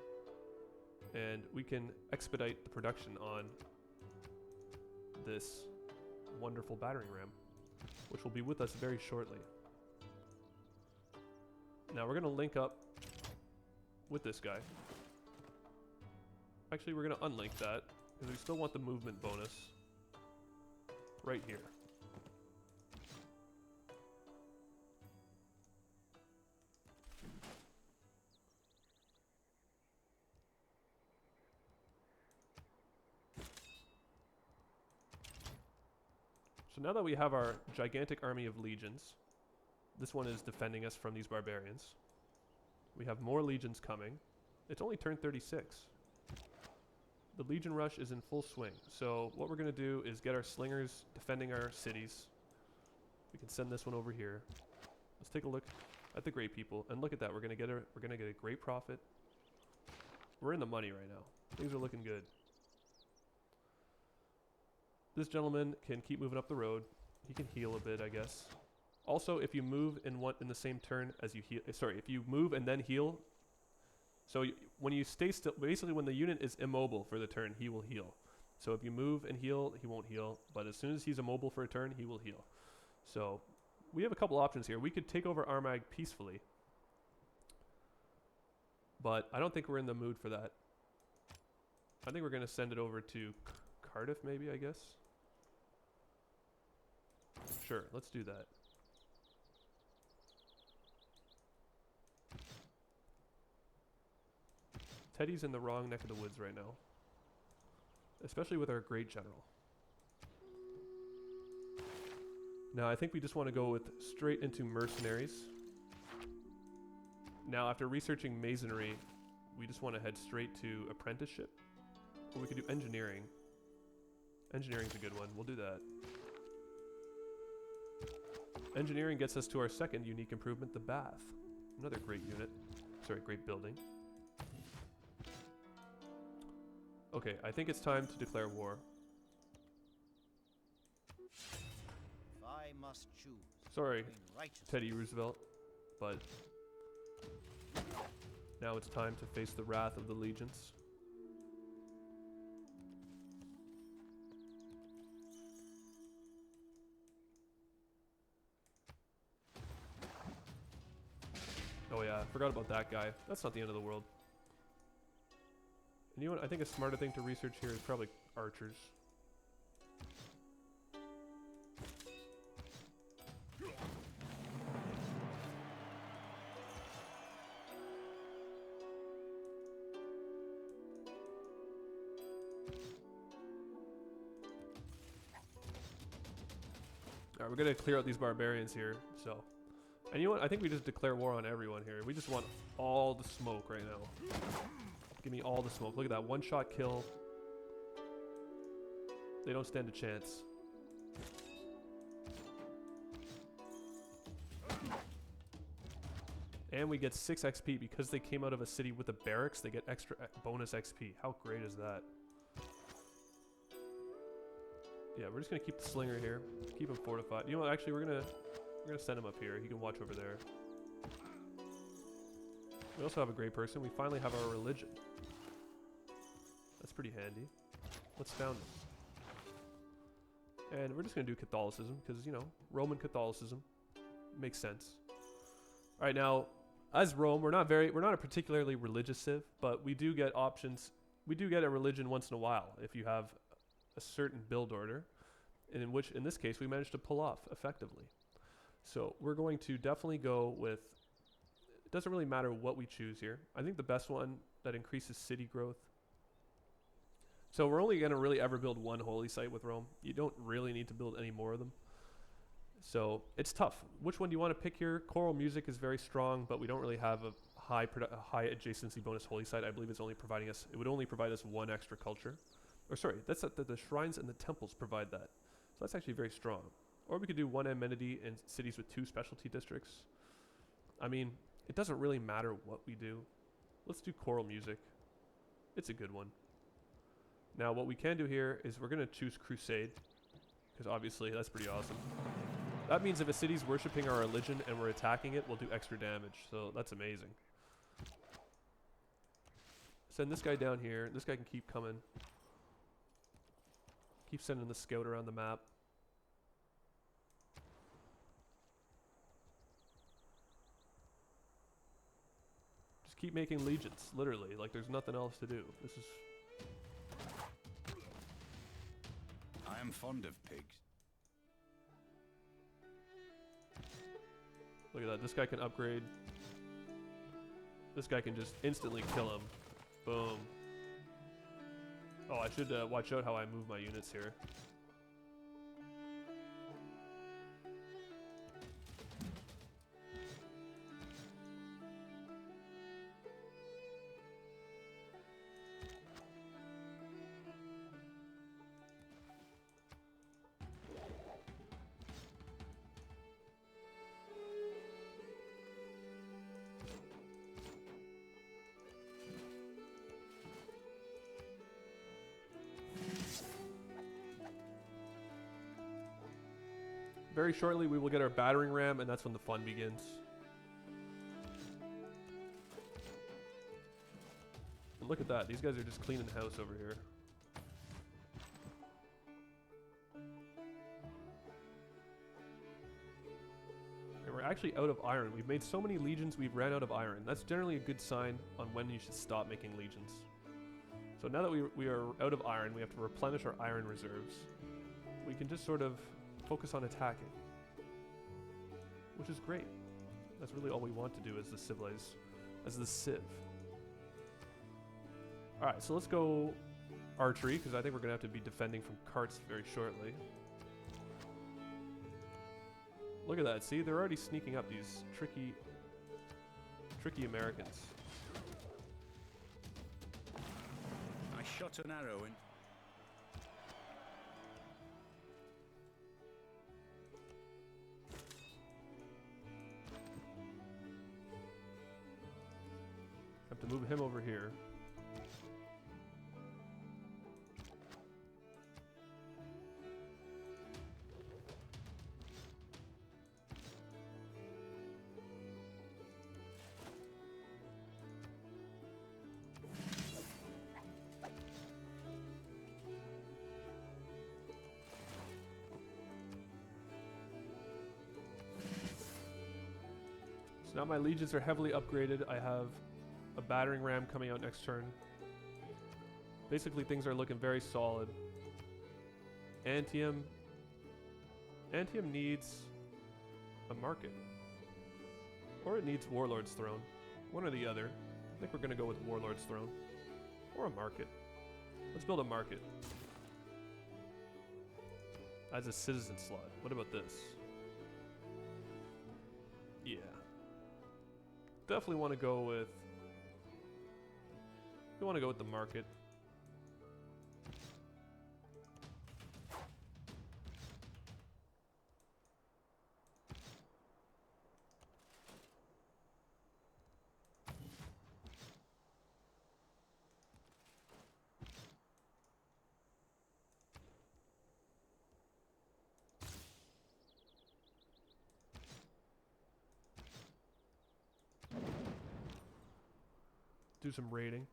Speaker 1: and we can expedite the production on this wonderful battering ram, which will be with us very shortly. Now we're going to link up with this guy. Actually, we're going to unlink that because we still want the movement bonus right here. So now that we have our gigantic army of legions, this one is defending us from these barbarians. We have more legions coming. It's only turn 36. The legion rush is in full swing. So what we're going to do is get our slingers defending our cities. We can send this one over here. Let's take a look at the great people, and look at that. We're gonna get a great profit. We're in the money right now. Things are looking good. This gentleman can keep moving up the road. He can heal a bit, I guess. Also, if you move in the same turn as you heal, sorry, if you move and then heal. So when you stay still, basically when the unit is immobile for the turn, he will heal. So if you move and heal, he won't heal. But as soon as he's immobile for a turn, he will heal. So we have a couple options here. We could take over Armagh peacefully. But I don't think we're in the mood for that. I think we're going to send it over to Cardiff maybe, I guess. Sure, let's do that. Teddy's in the wrong neck of the woods right now. Especially with our great general. Now, I think we just want to go with straight into mercenaries. Now, after researching masonry, we just want to head straight to apprenticeship. Or we could do engineering. Engineering's a good one. We'll do that. Engineering gets us to our second unique improvement, the bath. Another great unit. Sorry, great building. Okay, I think it's time to declare war.
Speaker 3: I must choose.
Speaker 1: Sorry,
Speaker 3: between righteousness
Speaker 1: Teddy Roosevelt, but now it's time to face the wrath of the legions. Oh yeah, I forgot about that guy. That's not the end of the world. And you know what? I think a smarter thing to research here is probably archers. Alright, we're gonna clear out these barbarians here, so. And you know what? I think we just declare war on everyone here. We just want all the smoke right now. Give me all the smoke. Look at that, one-shot kill. They don't stand a chance. And we get 6 XP because they came out of a city with a barracks. They get extra bonus XP. How great is that? Yeah, we're just gonna keep the slinger here. Keep him fortified. You know what? Actually, we're gonna send him up here. He can watch over there. We also have a great person. We finally have our religion. That's pretty handy. Let's found him. And we're just gonna do Catholicism because, you know, Roman Catholicism makes sense. All right, now as Rome, we're not a particularly religious civ, but we do get options. We do get a religion once in a while if you have a certain build order, and in this case we managed to pull off effectively. So we're going to definitely go with. It doesn't really matter what we choose here. I think the best one that increases city growth. So we're only going to really ever build one holy site with Rome. You don't really need to build any more of them. So it's tough. Which one do you want to pick here? Choral music is very strong, but we don't really have a high adjacency bonus holy site. I believe it's only providing us. It would only provide us one extra culture. Or sorry, that's the shrines and the temples provide that. So that's actually very strong. Or we could do one amenity in cities with 2 specialty districts. I mean, it doesn't really matter what we do. Let's do choral music. It's a good one. Now what we can do here is we're going to choose crusade, because obviously that's pretty awesome. That means if a city's worshipping our religion and we're attacking it, we'll do extra damage. So that's amazing. Send this guy down here. This guy can keep coming. Keep sending the scout around the map. Just keep making legions, literally. Like there's nothing else to do. This is...
Speaker 2: I am fond of pigs.
Speaker 1: Look at that. This guy can upgrade. This guy can just instantly kill him. Boom. Oh, I should watch out how I move my units here. Very shortly, we will get our battering ram, and that's when the fun begins. And look at that. These guys are just cleaning house over here. And we're actually out of iron. We've made so many legions, we've ran out of iron. That's generally a good sign on when you should stop making legions. So now that we are out of iron, we have to replenish our iron reserves. We can just sort of focus on attacking, which is great. That's really all we want to do as the Civ. Alright, so let's go archery, because I think we're going to have to be defending from carts very shortly. Look at that, see? They're already sneaking up, these tricky Americans.
Speaker 2: I shot an arrow in.
Speaker 1: Have to move him over here. So now my legions are heavily upgraded. I have a battering ram coming out next turn. Basically, things are looking very solid. Antium needs a market. Or it needs Warlord's Throne. One or the other. I think we're going to go with Warlord's Throne. Or a market. Let's build a market. As a citizen slot. What about this? Yeah. Definitely want to go with... We want to go with the market. Do some raiding.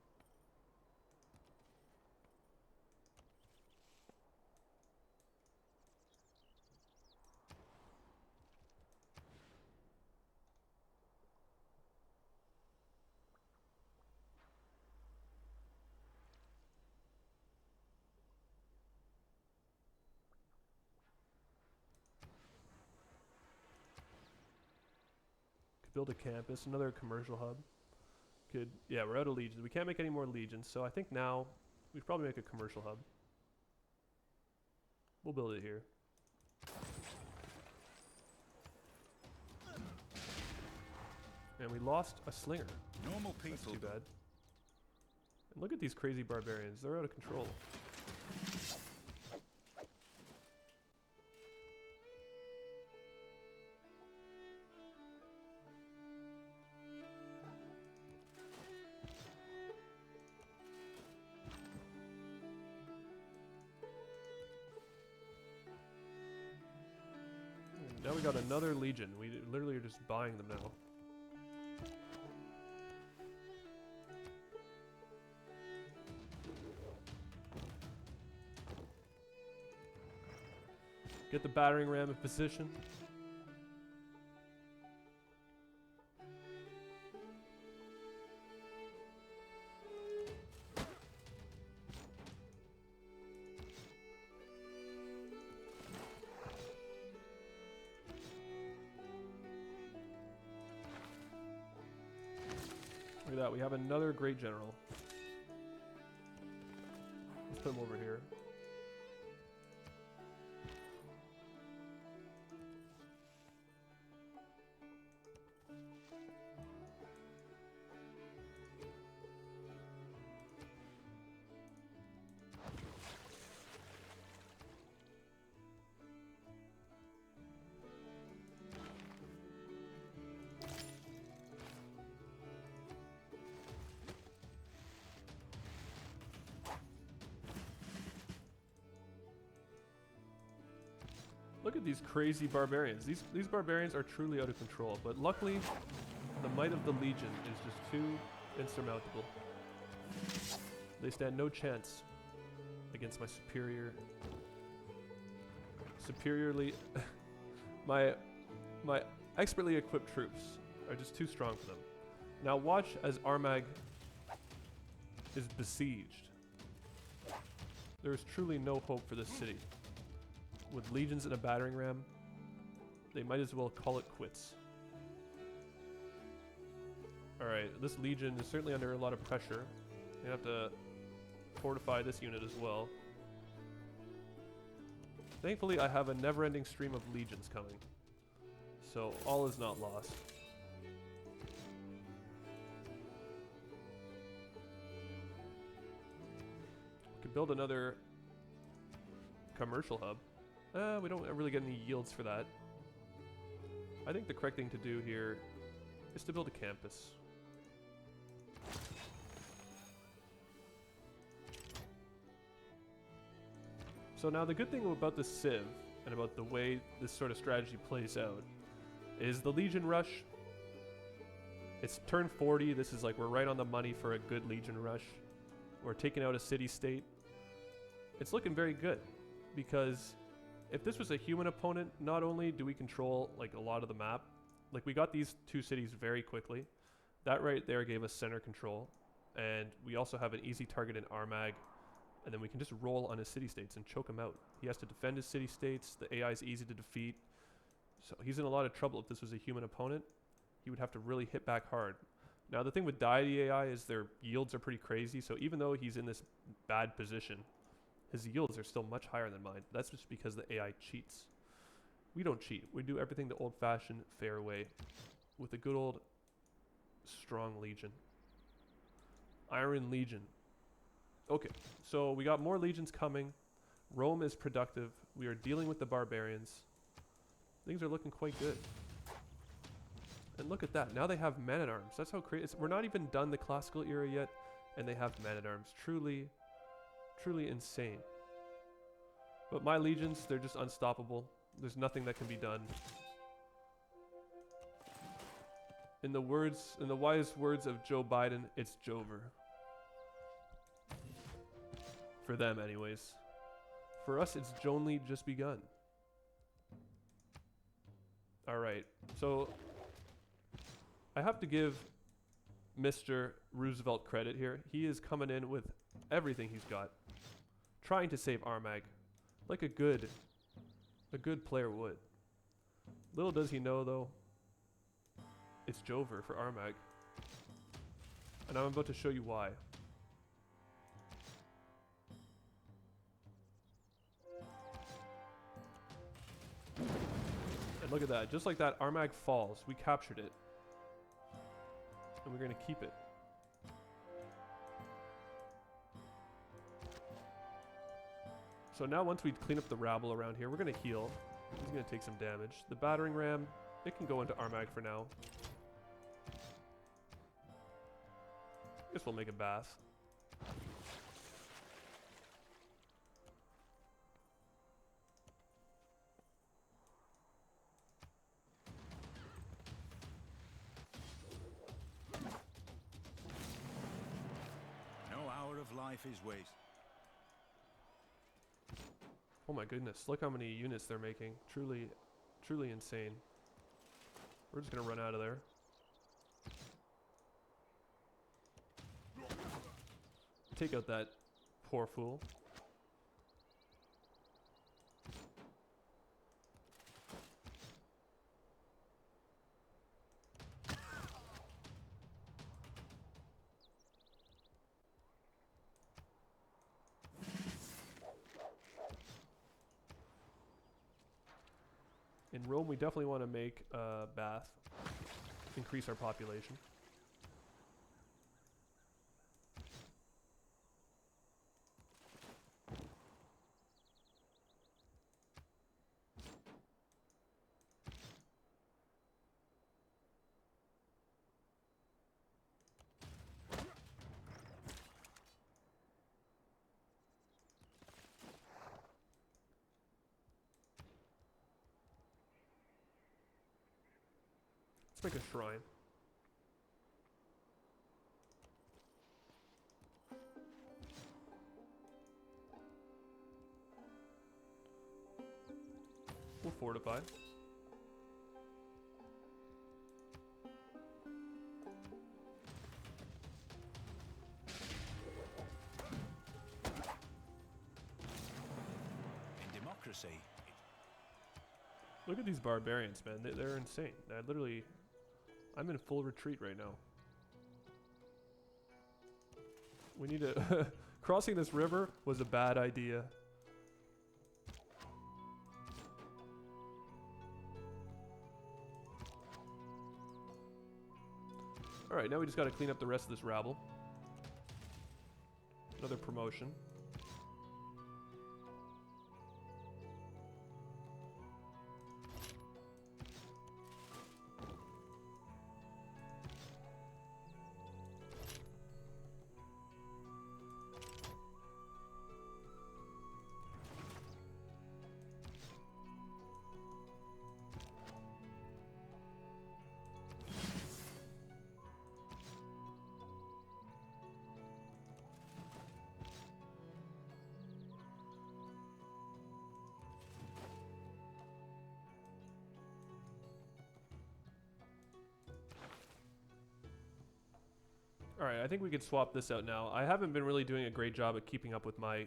Speaker 1: Could build a campus, another commercial hub. Could, yeah, we're out of legions. We can't make any more legions, so I think now we should probably make a commercial hub. We'll build it here. And we lost a slinger.
Speaker 2: Normal people.
Speaker 1: That's too bad. And look at these crazy barbarians. They're out of control. Now we got another legion. We literally are just buying them now. Get the battering ram in position. Look at that, we have another great general. Let's put him over here. Look at these crazy barbarians. These barbarians are truly out of control, but luckily the might of the Legion is just too insurmountable. They stand no chance against my superiorly my expertly equipped troops are just too strong for them. Now watch as Armag is besieged. There is truly no hope for this city. With legions and a battering ram, they might as well call it quits. Alright, this legion is certainly under a lot of pressure. You have to fortify this unit as well. Thankfully, I have a never-ending stream of legions coming, so all is not lost. We could build another commercial hub. We don't really get any yields for that. I think the correct thing to do here is to build a campus. So now the good thing about the Civ and about the way this sort of strategy plays out is the Legion Rush. It's turn 40. This is like we're right on the money for a good Legion Rush. We're taking out a city-state. It's looking very good because if this was a human opponent, not only do we control like a lot of the map, like we got these two cities very quickly. That right there gave us center control, and we also have an easy target in Armag, and then we can just roll on his city-states and choke him out. He has to defend his city-states. The AI is easy to defeat, so he's in a lot of trouble. If this was a human opponent, he would have to really hit back hard. Now the thing with Deity AI is their yields are pretty crazy, so even though he's in this bad position, his yields are still much higher than mine. That's just because the AI cheats. We don't cheat. We do everything the old-fashioned, fair way with a good old strong Legion. Iron Legion. Okay, so we got more legions coming. Rome is productive. We are dealing with the barbarians. Things are looking quite good. And look at that. Now they have man-at-arms. That's how crazy. We're not even done the classical era yet, and they have man-at-arms. Truly, truly insane. But my legions, they're just unstoppable. There's nothing that can be done. In the wise words of Joe Biden, it's Jover. For them, anyways. For us, it's only just begun. Alright, so I have to give Mr. Roosevelt credit here. He is coming in with everything he's got, trying to save Armag, like a good player would. Little does he know, though, it's Jover for Armag, and I'm about to show you why. And look at that, just like that, Armag falls. We captured it, and we're gonna keep it. So now once we clean up the rabble around here, we're going to heal. He's going to take some damage. The battering ram, it can go into Armag for now. Guess we'll make a bath.
Speaker 2: No hour of life is wasted.
Speaker 1: Oh my goodness, look how many units they're making. Truly, truly insane. We're just gonna run out of there. Take out that poor fool. In Rome, we definitely want to make a bath, increase our population. Let's make a shrine. We'll fortify.
Speaker 2: In democracy,
Speaker 1: Look at these barbarians, man. They're insane. I'm in full retreat right now. We need to... Crossing this river was a bad idea. Alright, now we just gotta clean up the rest of this rabble. Another promotion. Alright, I think we could swap this out now. I haven't been really doing a great job at keeping up with my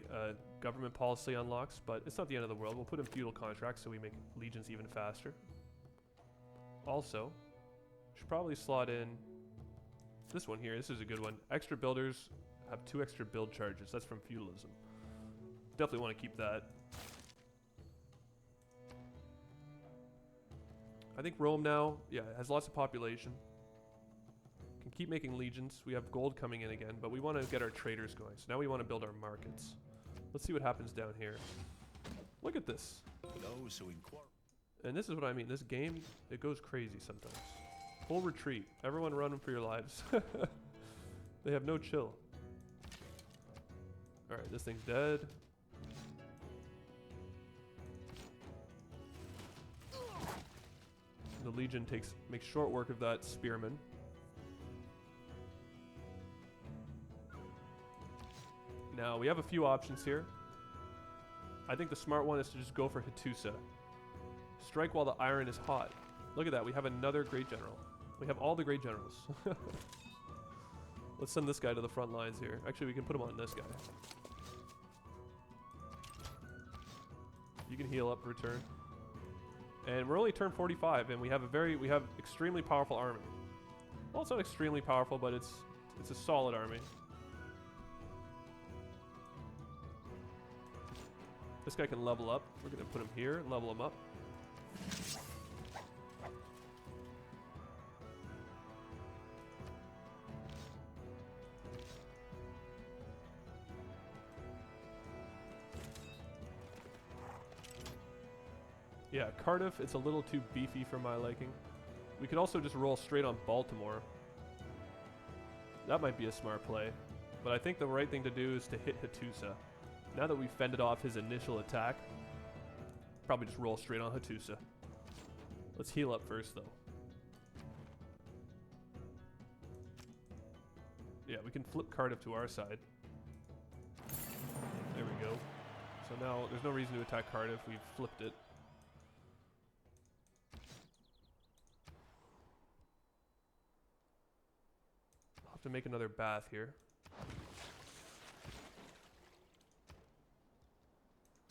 Speaker 1: government policy unlocks, but it's not the end of the world. We'll put in feudal contracts so we make legions even faster. Also, should probably slot in this one here. This is a good one. Extra builders have 2 extra build charges. That's from feudalism. Definitely want to keep that. I think Rome now, yeah, has lots of population. Can keep making legions. We have gold coming in again, but we want to get our traders going. So now we want to build our markets. Let's see what happens down here. Look at this.
Speaker 2: those who inquire.
Speaker 1: And this is what I mean. This game, it goes crazy sometimes. Full retreat. Everyone running for your lives. They have no chill. Alright, this thing's dead. The Legion makes short work of that spearman. Now, we have a few options here. I think the smart one is to just go for Hattusa. Strike while the iron is hot. Look at that, we have another great general. We have all the great generals. Let's send this guy to the front lines here. Actually, we can put him on this guy. You can heal up, return. And we're only turn 45, and we have extremely powerful army. Well, it's not extremely powerful, but it's a solid army. This guy can level up. We're gonna put him here, level him up. Yeah, Cardiff, it's a little too beefy for my liking. We could also just roll straight on Baltimore. That might be a smart play. But I think the right thing to do is to hit Hattusa. Now that we've fended off his initial attack, probably just roll straight on Hattusa. Let's heal up first, though. Yeah, we can flip Cardiff to our side. There we go. So now there's no reason to attack Cardiff. We've flipped it. I'll have to make another bath here.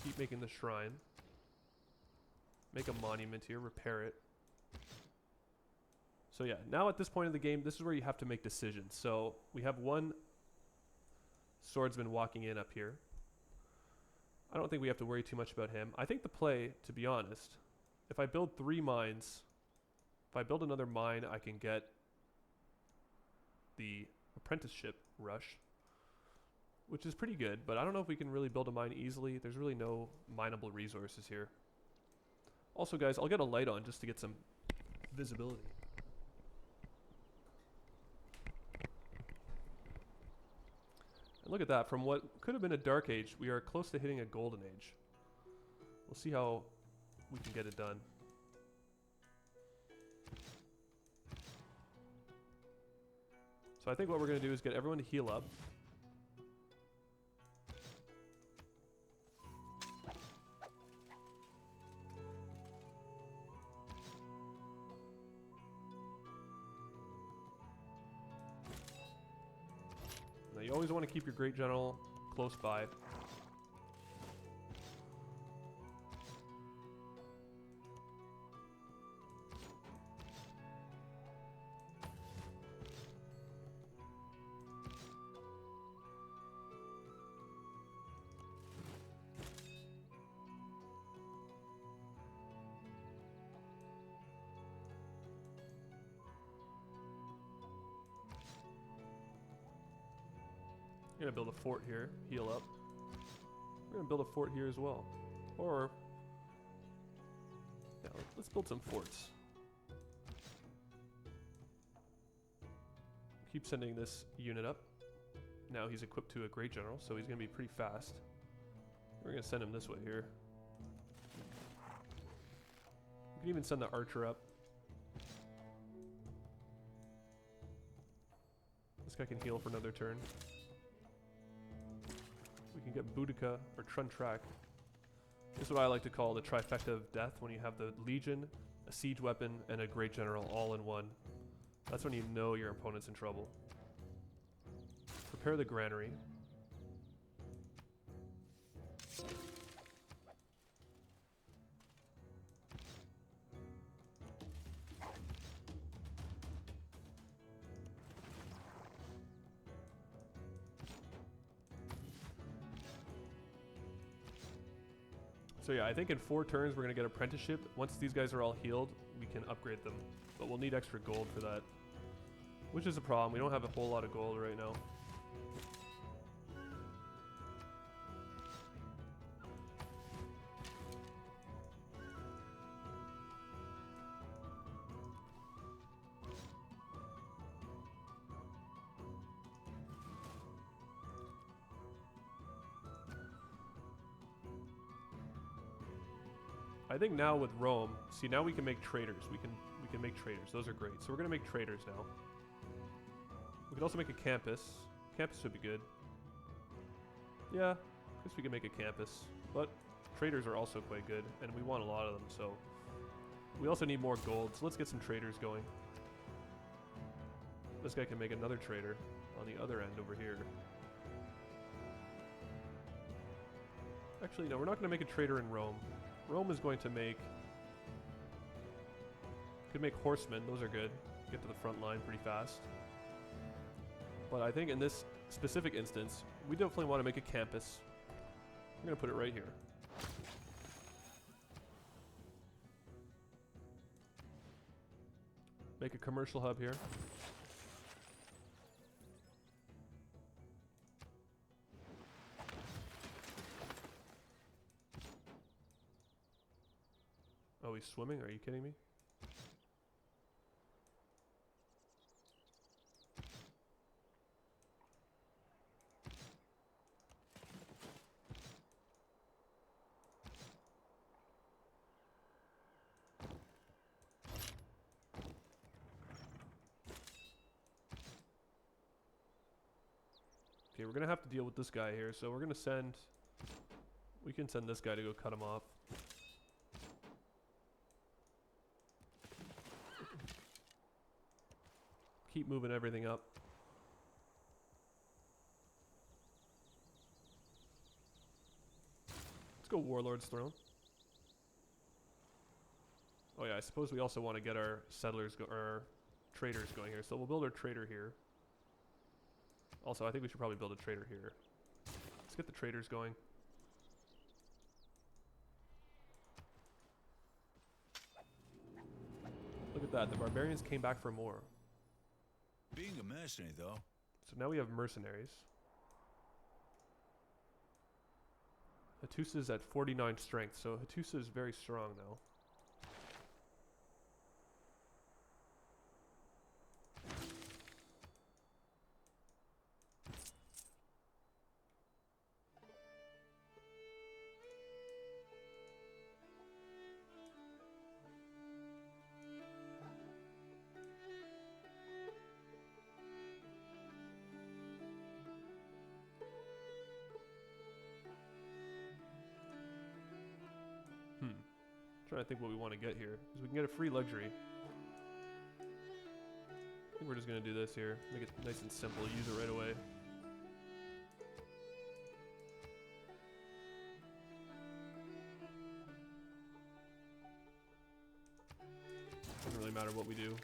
Speaker 1: Keep making the shrine. Make a monument here, repair it. So yeah, now at this point of the game, this is where you have to make decisions. So we have one swordsman walking in up here. I don't think we have to worry too much about him. I think the play, to be honest, if I build 3 mines, if I build another mine, I can get the apprenticeship rush, which is pretty good, but I don't know if we can really build a mine easily. There's really no mineable resources here. Also, guys, I'll get a light on just to get some visibility. And look at that. From what could have been a dark age, we are close to hitting a golden age. We'll see how we can get it done. So I think what we're going to do is get everyone to heal up. Now you always want to keep your Great General close by. I'm gonna build a fort here, heal up. We're gonna build a fort here as well. Or, yeah, let's build some forts. Keep sending this unit up. Now he's equipped to a Great General, so he's gonna be pretty fast. We're gonna send him this way here. We can even send the archer up. This guy can heal for another turn. We can get Boudica or Truntrak. This is what I like to call the trifecta of death, when you have the Legion, a siege weapon, and a Great General all in one. That's when you know your opponent's in trouble. Prepare the granary. So yeah, I think in 4 turns we're going to get Apprenticeship. Once these guys are all healed, we can upgrade them. But we'll need extra gold for that. Which is a problem. We don't have a whole lot of gold right now. I think now with Rome, see, now we can make traders. We can make traders. Those are great. So we're gonna make traders now. We could also make a campus. Campus would be good. Yeah, I guess we can make a campus. But traders are also quite good, and we want a lot of them. So we also need more gold. So let's get some traders going. This guy can make another trader on the other end over here. Actually, no, we're not gonna make a trader in Rome. Rome is going to make... Could make horsemen, those are good. Get to the front line pretty fast. But I think in this specific instance, we definitely want to make a campus. I'm going to put it right here. Make a commercial hub here. Oh, he's swimming? Are you kidding me? Okay, we're gonna have to deal with this guy here, so we're gonna send... We can send this guy to go cut him off. Keep moving everything up. Let's go Warlord's Throne. Oh yeah, I suppose we also want to get our settlers, or traders going here. So we'll build our trader here. Also, I think we should probably build a trader here. Let's get the traders going. Look at that, the barbarians came back for more.
Speaker 2: Being a mercenary, though.
Speaker 1: So now we have mercenaries. Hattusa's at 49 strength, so Hattusa is very strong now. trying to think what we want to get here. Because we can get a free luxury. I think we're just going to do this here. Make it nice and simple. Use it right away. Doesn't really matter what we do.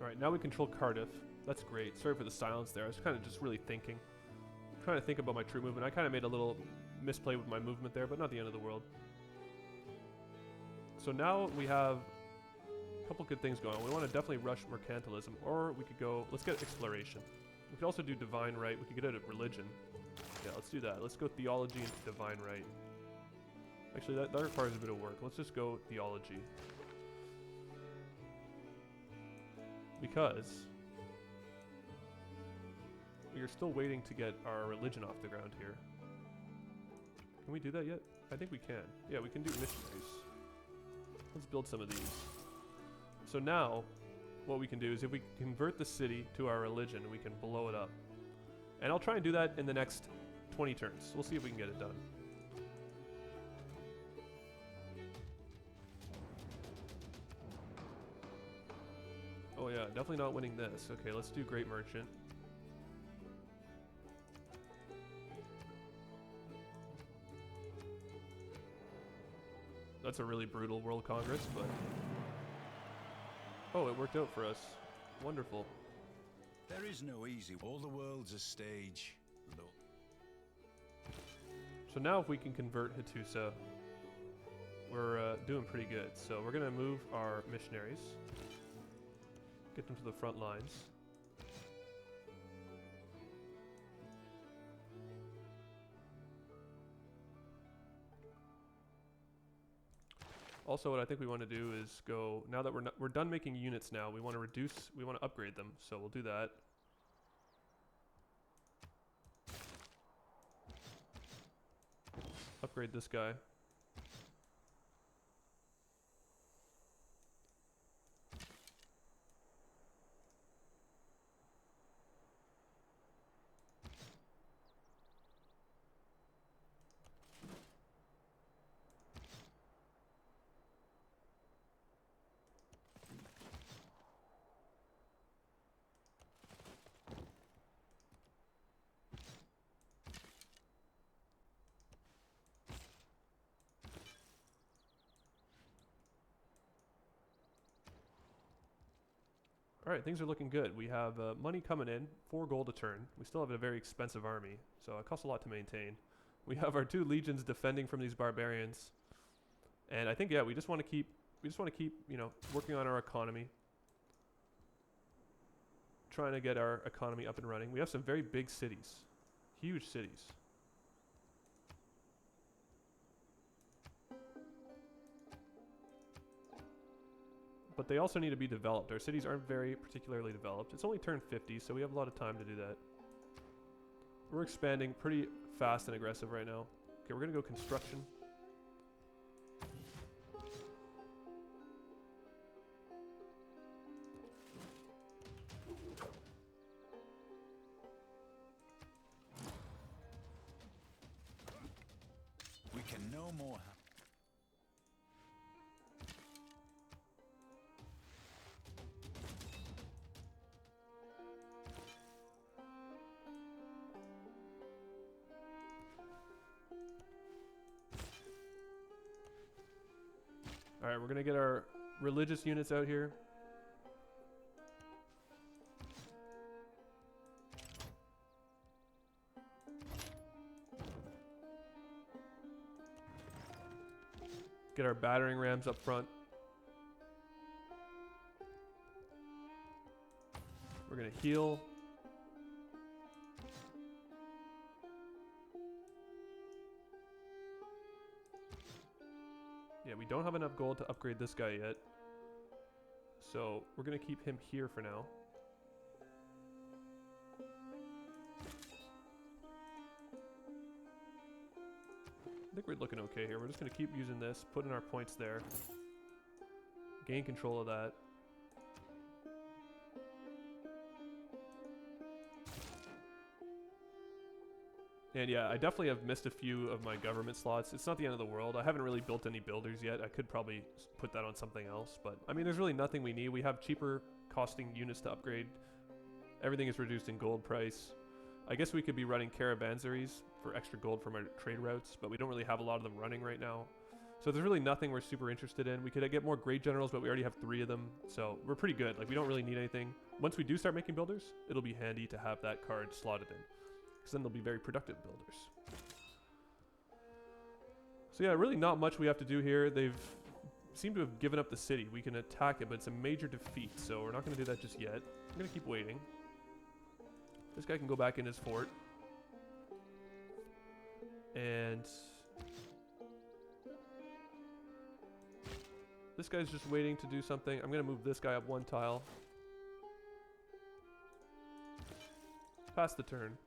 Speaker 1: Alright, now we control Cardiff. That's great. Sorry for the silence there. I was kind of just really thinking. Trying to think about my troop movement. I kind of made a little misplay with my movement there, but not the end of the world. So now we have a couple good things going on. We want to definitely rush mercantilism, or we could go, let's get exploration. We could also do divine right. We could get it at religion. Yeah, let's do that. Let's go theology and divine right. Actually, that requires a bit of work. Let's just go theology. Because we are still waiting to get our religion off the ground here. Can we do that yet? I think we can. Yeah, we can do missionaries. Let's build some of these. So now, what we can do is if we convert the city to our religion, we can blow it up. And I'll try and do that in the next 20 turns. We'll see if we can get it done. Oh yeah, definitely not winning this. Okay, let's do Great Merchant. That's a really brutal World Congress, but... Oh, it worked out for us. Wonderful.
Speaker 2: There is no easy. All the world's a stage. Look.
Speaker 1: So now if we can convert Hattusa, we're doing pretty good. So we're going to move our missionaries. Get them to the front lines. Also, what I think we want to do is go, now that we're done making units now, we want to upgrade them. So we'll do that. Upgrade this guy. Alright, things are looking good. We have money coming in, 4 gold a turn. We still have a very expensive army, so it costs a lot to maintain. We have our 2 legions defending from these barbarians. And I think, yeah, we just want to keep, you know, working on our economy. Trying to get our economy up and running. We have some very big cities. Huge cities. But they also need to be developed. Our cities aren't very particularly developed. It's only turn 50, so we have a lot of time to do that. We're expanding pretty fast and aggressive right now. Okay, we're going to go construction.
Speaker 2: We can no more.
Speaker 1: Alright, we're going to get our religious units out here. Get our battering rams up front. We're gonna heal. Yeah, we don't have enough gold to upgrade this guy yet. So we're gonna keep him here for now. I think we're looking okay here. We're just gonna keep using this, put in our points there. Gain control of that. And yeah, I definitely have missed a few of my government slots. It's not the end of the world. I haven't really built any builders yet. I could probably put that on something else. But, I mean, there's really nothing we need. We have cheaper costing units to upgrade. Everything is reduced in gold price. I guess we could be running caravansaries for extra gold from our trade routes, but we don't really have a lot of them running right now. So there's really nothing we're super interested in. We could get more great generals, but we already have 3 of them. So we're pretty good. Like, we don't really need anything. Once we do start making builders, it'll be handy to have that card slotted in. Because then they'll be very productive builders. So yeah, really not much we have to do here. They've seemed to have given up the city. We can attack it, but it's a major defeat, so we're not going to do that just yet. I'm going to keep waiting. This guy can go back in his fort. And this guy's just waiting to do something. I'm going to move this guy up 1 tile. Pass the turn.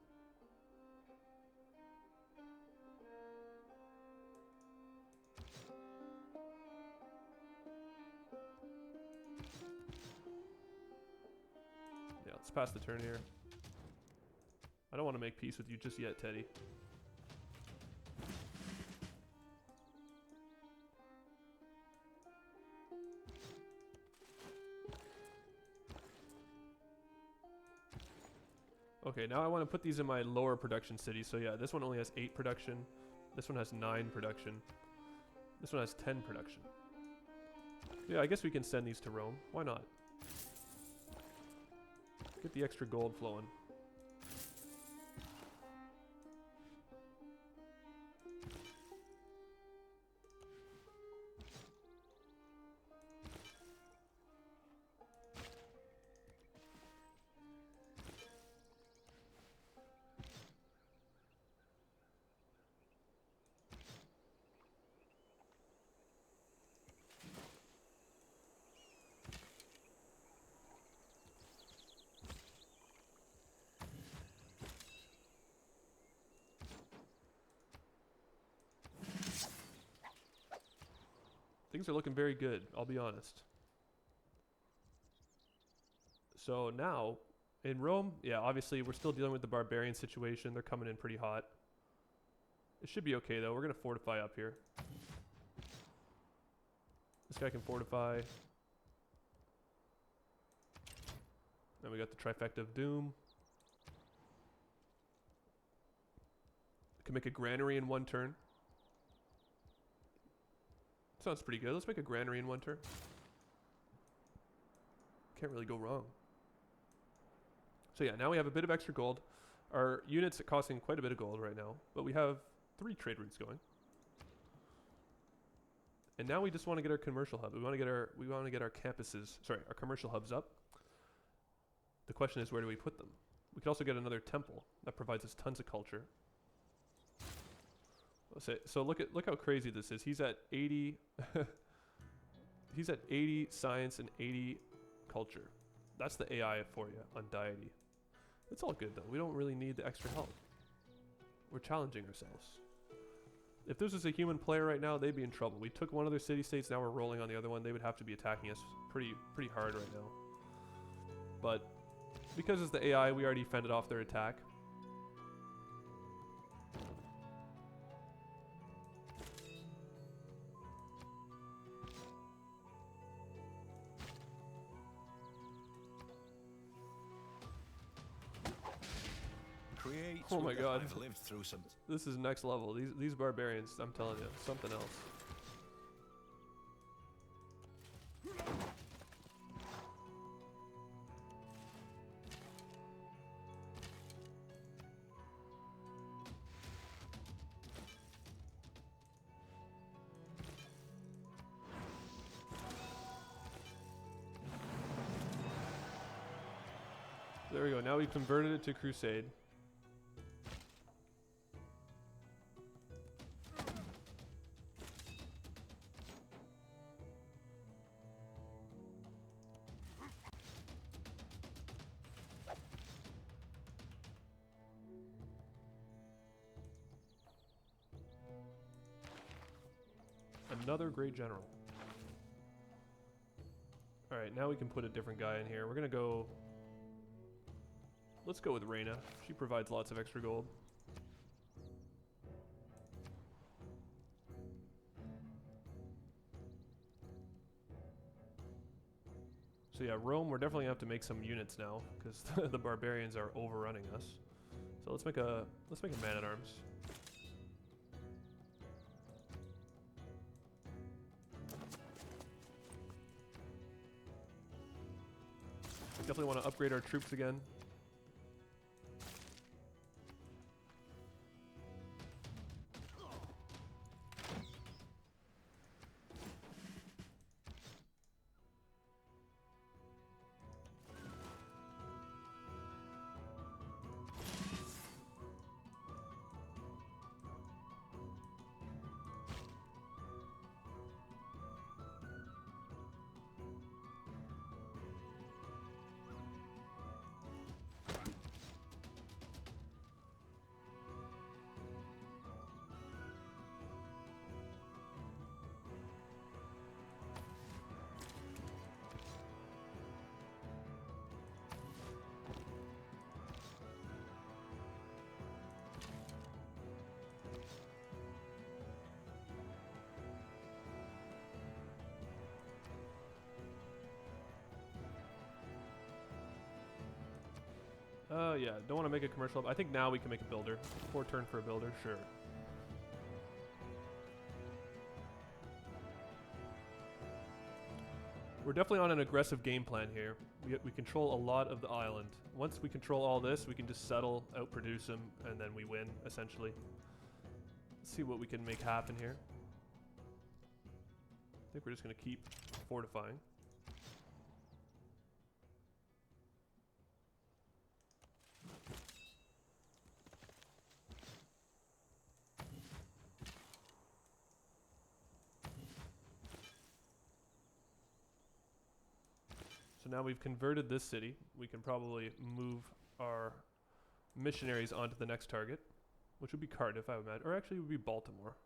Speaker 1: Yeah, let's pass the turn here. I don't want to make peace with you just yet, Teddy. Okay, now I want to put these in my lower production cities. So yeah, this one only has 8 production. This one has 9 production. This one has 10 production. Yeah, I guess we can send these to Rome. Why not? Get the extra gold flowing. Things are looking very good, I'll be honest. So now, in Rome, yeah, obviously we're still dealing with the barbarian situation. They're coming in pretty hot. It should be okay though. We're going to fortify up here. This guy can fortify. Then we got the trifecta of doom. We can make a granary in 1 turn. Sounds pretty good. Let's make a granary in 1 turn. Can't really go wrong. So yeah, now we have a bit of extra gold. Our units are costing quite a bit of gold right now, but we have 3 trade routes going. And now we just want to get our commercial hub. We want to get our campuses, sorry, our commercial hubs up. The question is, where do we put them? We could also get another temple that provides us tons of culture. Let's say, so look how crazy this is. He's at 80 he's at 80 science and 80 culture. That's the AI for you on Deity. It's all good though. We don't really need the extra help. We're challenging ourselves. If this was a human player right now, they'd be in trouble. We took one of their city states, now we're rolling on the other one. They would have to be attacking us pretty hard right now. But because it's the AI, we already fended off their attack. Oh my god.
Speaker 2: I've lived through some.
Speaker 1: This is next level. These barbarians, I'm telling you, something else. There we go. Now we've converted it to Crusade. Another great general. Alright, now we can put a different guy in here. We're gonna go... Let's go with Reyna. She provides lots of extra gold. So yeah, Rome, we're definitely gonna have to make some units now, because the barbarians are overrunning us. So let's make a man-at-arms. Definitely want to upgrade our troops again. Yeah, don't want to make a commercial. I think now we can make a builder. Poor turn for a builder, sure. We're definitely on an aggressive game plan here. We control a lot of the island. Once we control all this, we can just settle, outproduce them, and then we win, essentially. Let's see what we can make happen here. I think we're just going to keep fortifying. So now we've converted this city. We can probably move our missionaries onto the next target, which would be Cardiff, I would imagine. Or actually, it would be Baltimore.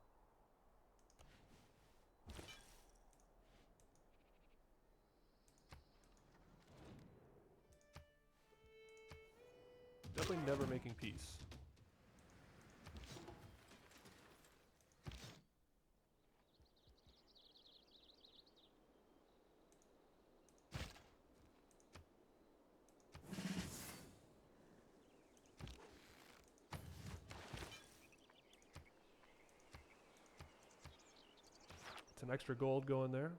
Speaker 1: Definitely never making peace. Some extra gold going there.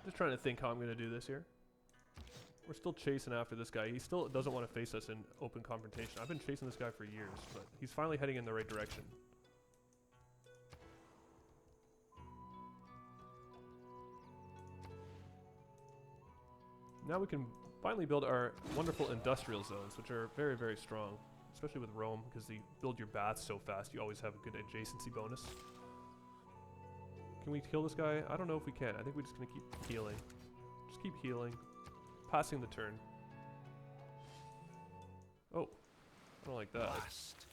Speaker 1: Just trying to think how I'm going to do this here. We're still chasing after this guy. He still doesn't want to face us in open confrontation. I've been chasing this guy for years, but he's finally heading in the right direction. Now we can finally build our wonderful industrial zones, which are very, very strong. Especially with Rome, because you build your baths so fast, you always have a good adjacency bonus. Can we kill this guy? I don't know if we can. I think we're just going to keep healing. Just keep healing. Passing the turn. Oh. I don't like that.
Speaker 2: Blast.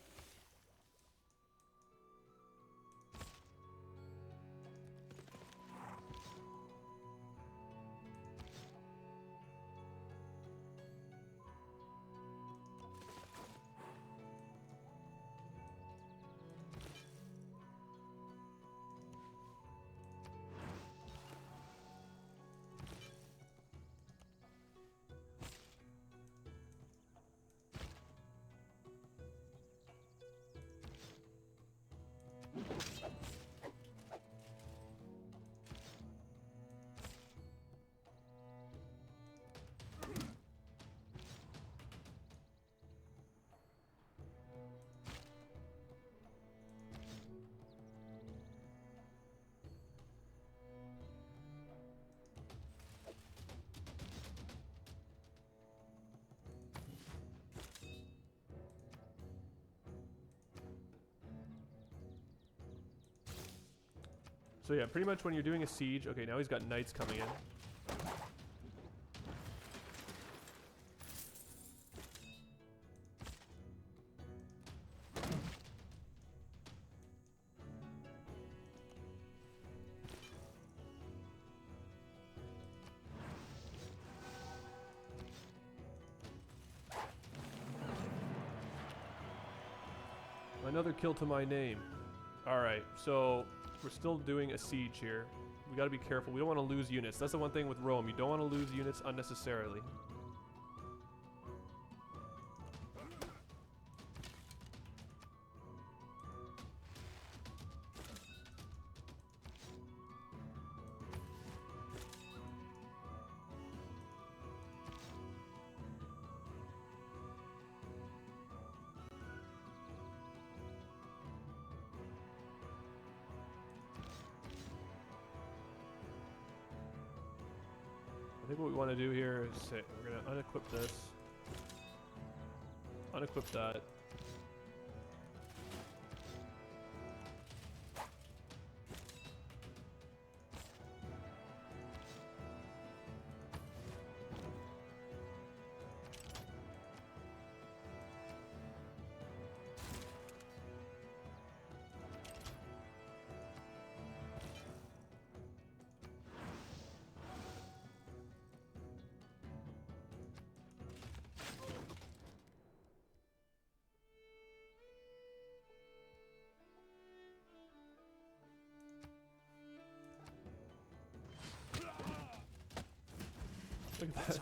Speaker 1: So yeah, pretty much when you're doing a siege, okay, now he's got knights coming in. Another kill to my name. Alright, so we're still doing a siege here. We gotta be careful. We don't want to lose units. That's the one thing with Rome. You don't want to lose units unnecessarily. I think what we want to do here is say, we're going to unequip this, unequip that. Look at that.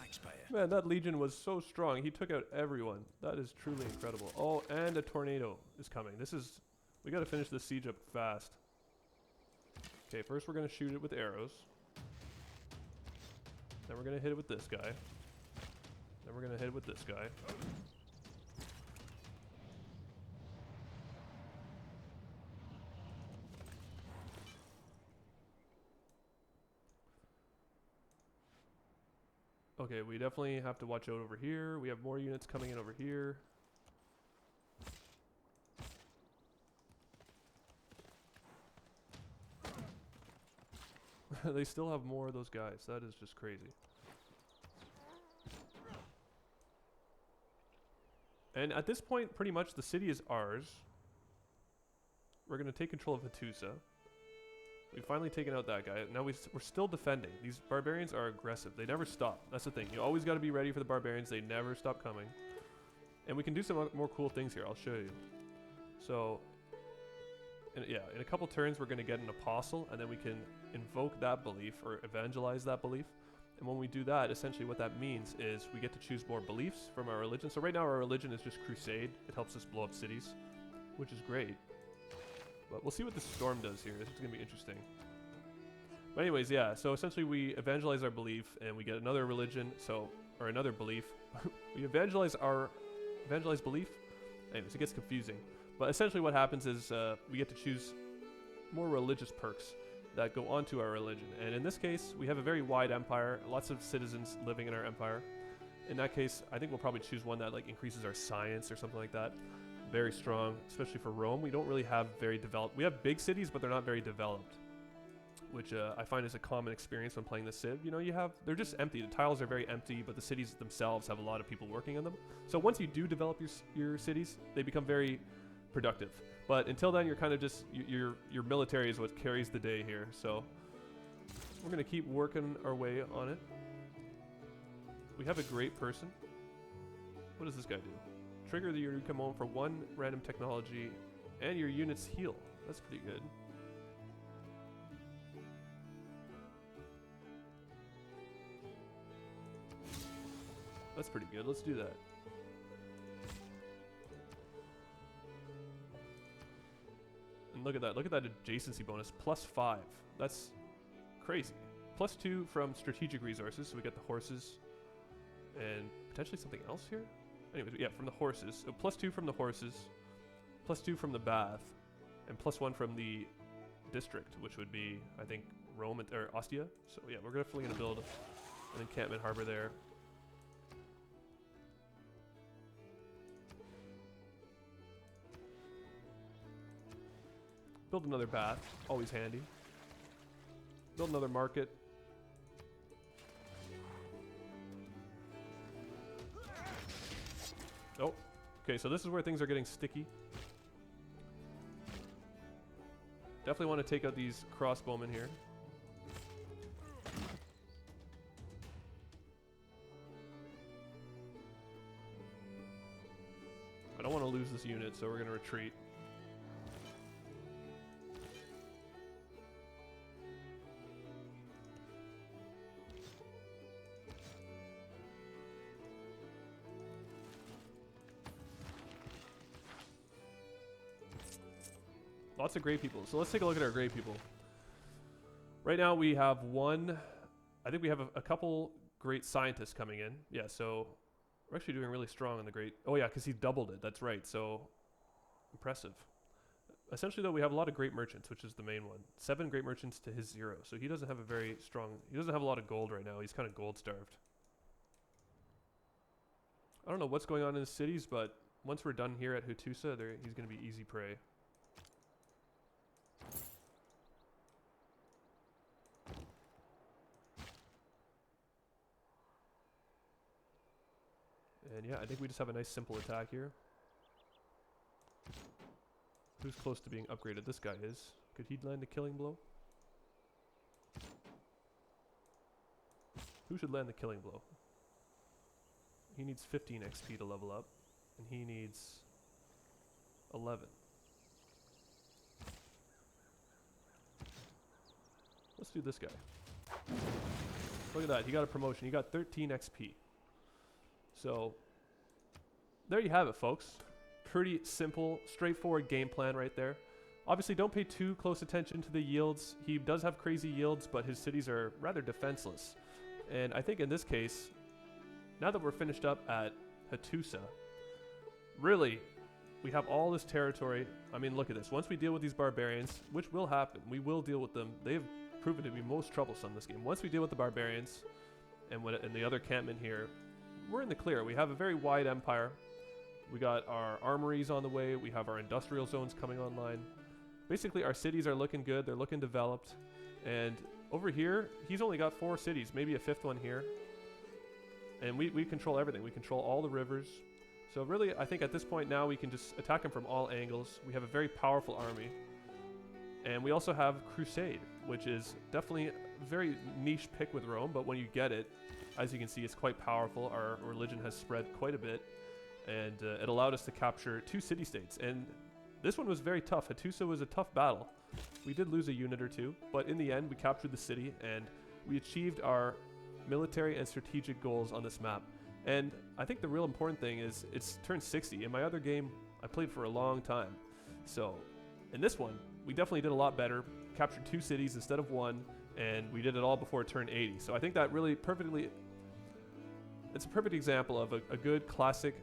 Speaker 1: Man, that legion was so strong. He took out everyone. That is truly incredible. Oh, and a tornado is coming. This is... We gotta finish this siege up fast. Okay, first we're gonna shoot it with arrows. Then we're gonna hit it with this guy. Then we're gonna hit it with this guy. Okay, we definitely have to watch out over here. We have more units coming in over here. They still have more of those guys. That is just crazy. And at this point, pretty much the city is ours. We're going to take control of Hattusa. We've finally taken out that guy. Now we're still defending. These barbarians are aggressive. They never stop. That's the thing. You always got to be ready for the barbarians. They never stop coming. And we can do some more cool things here. I'll show you. So, yeah, in a couple turns we're going to get an apostle, and then we can invoke that belief or evangelize that belief. And when we do that, essentially what that means is we get to choose more beliefs from our religion. So right now our religion is just crusade. It helps us blow up cities, which is great. But we'll see what the storm does here. This is going to be interesting. But anyways, yeah, so essentially we evangelize our belief and we get another religion, or another belief. We evangelize belief. Anyways, it gets confusing. But essentially what happens is we get to choose more religious perks that go onto our religion. And in this case, we have a very wide empire, lots of citizens living in our empire. In that case, I think we'll probably choose one that like increases our science or something like that. Very strong, especially for Rome. We don't really have very developed... We have big cities, but they're not very developed, which I find is a common experience when playing the Civ. You know, they're just empty. The tiles are very empty, but the cities themselves have a lot of people working on them. So once you do develop your cities, they become very productive. But until then, you're kind of just... Your military is what carries the day here. So we're going to keep working our way on it. We have a great person. What does this guy do? Trigger the Eureka for one random technology, and your units heal. That's pretty good. That's pretty good. Let's do that. And look at that. Look at that adjacency bonus. +5. That's crazy. +2 from strategic resources. So we get the horses and potentially something else here. Anyways, yeah, from the horses. So +2 from the horses, +2 from the bath, and +1 from the district, which would be, I think, Rome or Ostia. So yeah, we're definitely going to build an encampment harbor there. Build another bath, always handy. Build another market. Oh, okay, so this is where things are getting sticky. Definitely want to take out these crossbowmen here. I don't want to lose this unit, so we're going to retreat. Lots of great people. So let's take a look at our great people. Right now we have one, I think we have a couple great scientists coming in. Yeah, so we're actually doing really strong on the great. Oh yeah, because he doubled it. That's right. So impressive. Essentially though, we have a lot of great merchants, which is the main one. 7 great merchants to his 0. So he doesn't have a very strong, he doesn't have a lot of gold right now. He's kind of gold starved. I don't know what's going on in the cities, but once we're done here at Hattusa, he's going to be easy prey. And yeah, I think we just have a nice simple attack here. Who's close to being upgraded? This guy is. Could he land a killing blow? Who should land the killing blow? He needs 15 XP to level up. And he needs 11. Let's do this guy. Look at that. He got a promotion. He got 13 XP. So, there you have it, folks. Pretty simple, straightforward game plan right there. Obviously, don't pay too close attention to the yields. He does have crazy yields, but his cities are rather defenseless. And I think in this case, now that we're finished up at Hattusa, really, we have all this territory. I mean, look at this. Once we deal with these barbarians, which will happen, we will deal with them. They've proven to be most troublesome this game. Once we deal with the barbarians and the other campmen here, we're in the clear. We have a very wide empire. We got our armories on the way. We have our industrial zones coming online. Basically, our cities are looking good. They're looking developed. And over here, he's only got 4 cities, maybe a 5th one here. And we control everything. We control all the rivers. So really, I think at this point now, we can just attack him from all angles. We have a very powerful army. And we also have Crusade, which is definitely a very niche pick with Rome. But when you get it, as you can see, it's quite powerful. Our religion has spread quite a bit, and it allowed us to capture 2 city-states. And this one was very tough. Hattusa was a tough battle. We did lose a unit or 2, but in the end, we captured the city, and we achieved our military and strategic goals on this map. And I think the real important thing is it's turned 60. In my other game, I played for a long time. So in this one, we definitely did a lot better, captured 2 cities instead of 1, and we did it all before it turned 80. So I think that really it's a perfect example of a good classic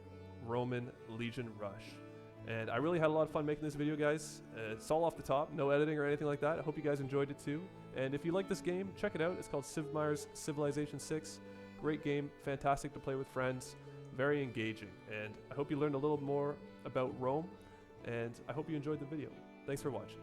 Speaker 1: Roman Legion rush. And I really had a lot of fun making this video, guys. It's all off the top, no editing or anything like that. I hope you guys enjoyed it too. And if you like this game, check it out. It's called Meir's Civilization 6. Great game, fantastic to play with friends, very engaging. And I hope you learned a little more about Rome, and I hope you enjoyed the video. Thanks for watching.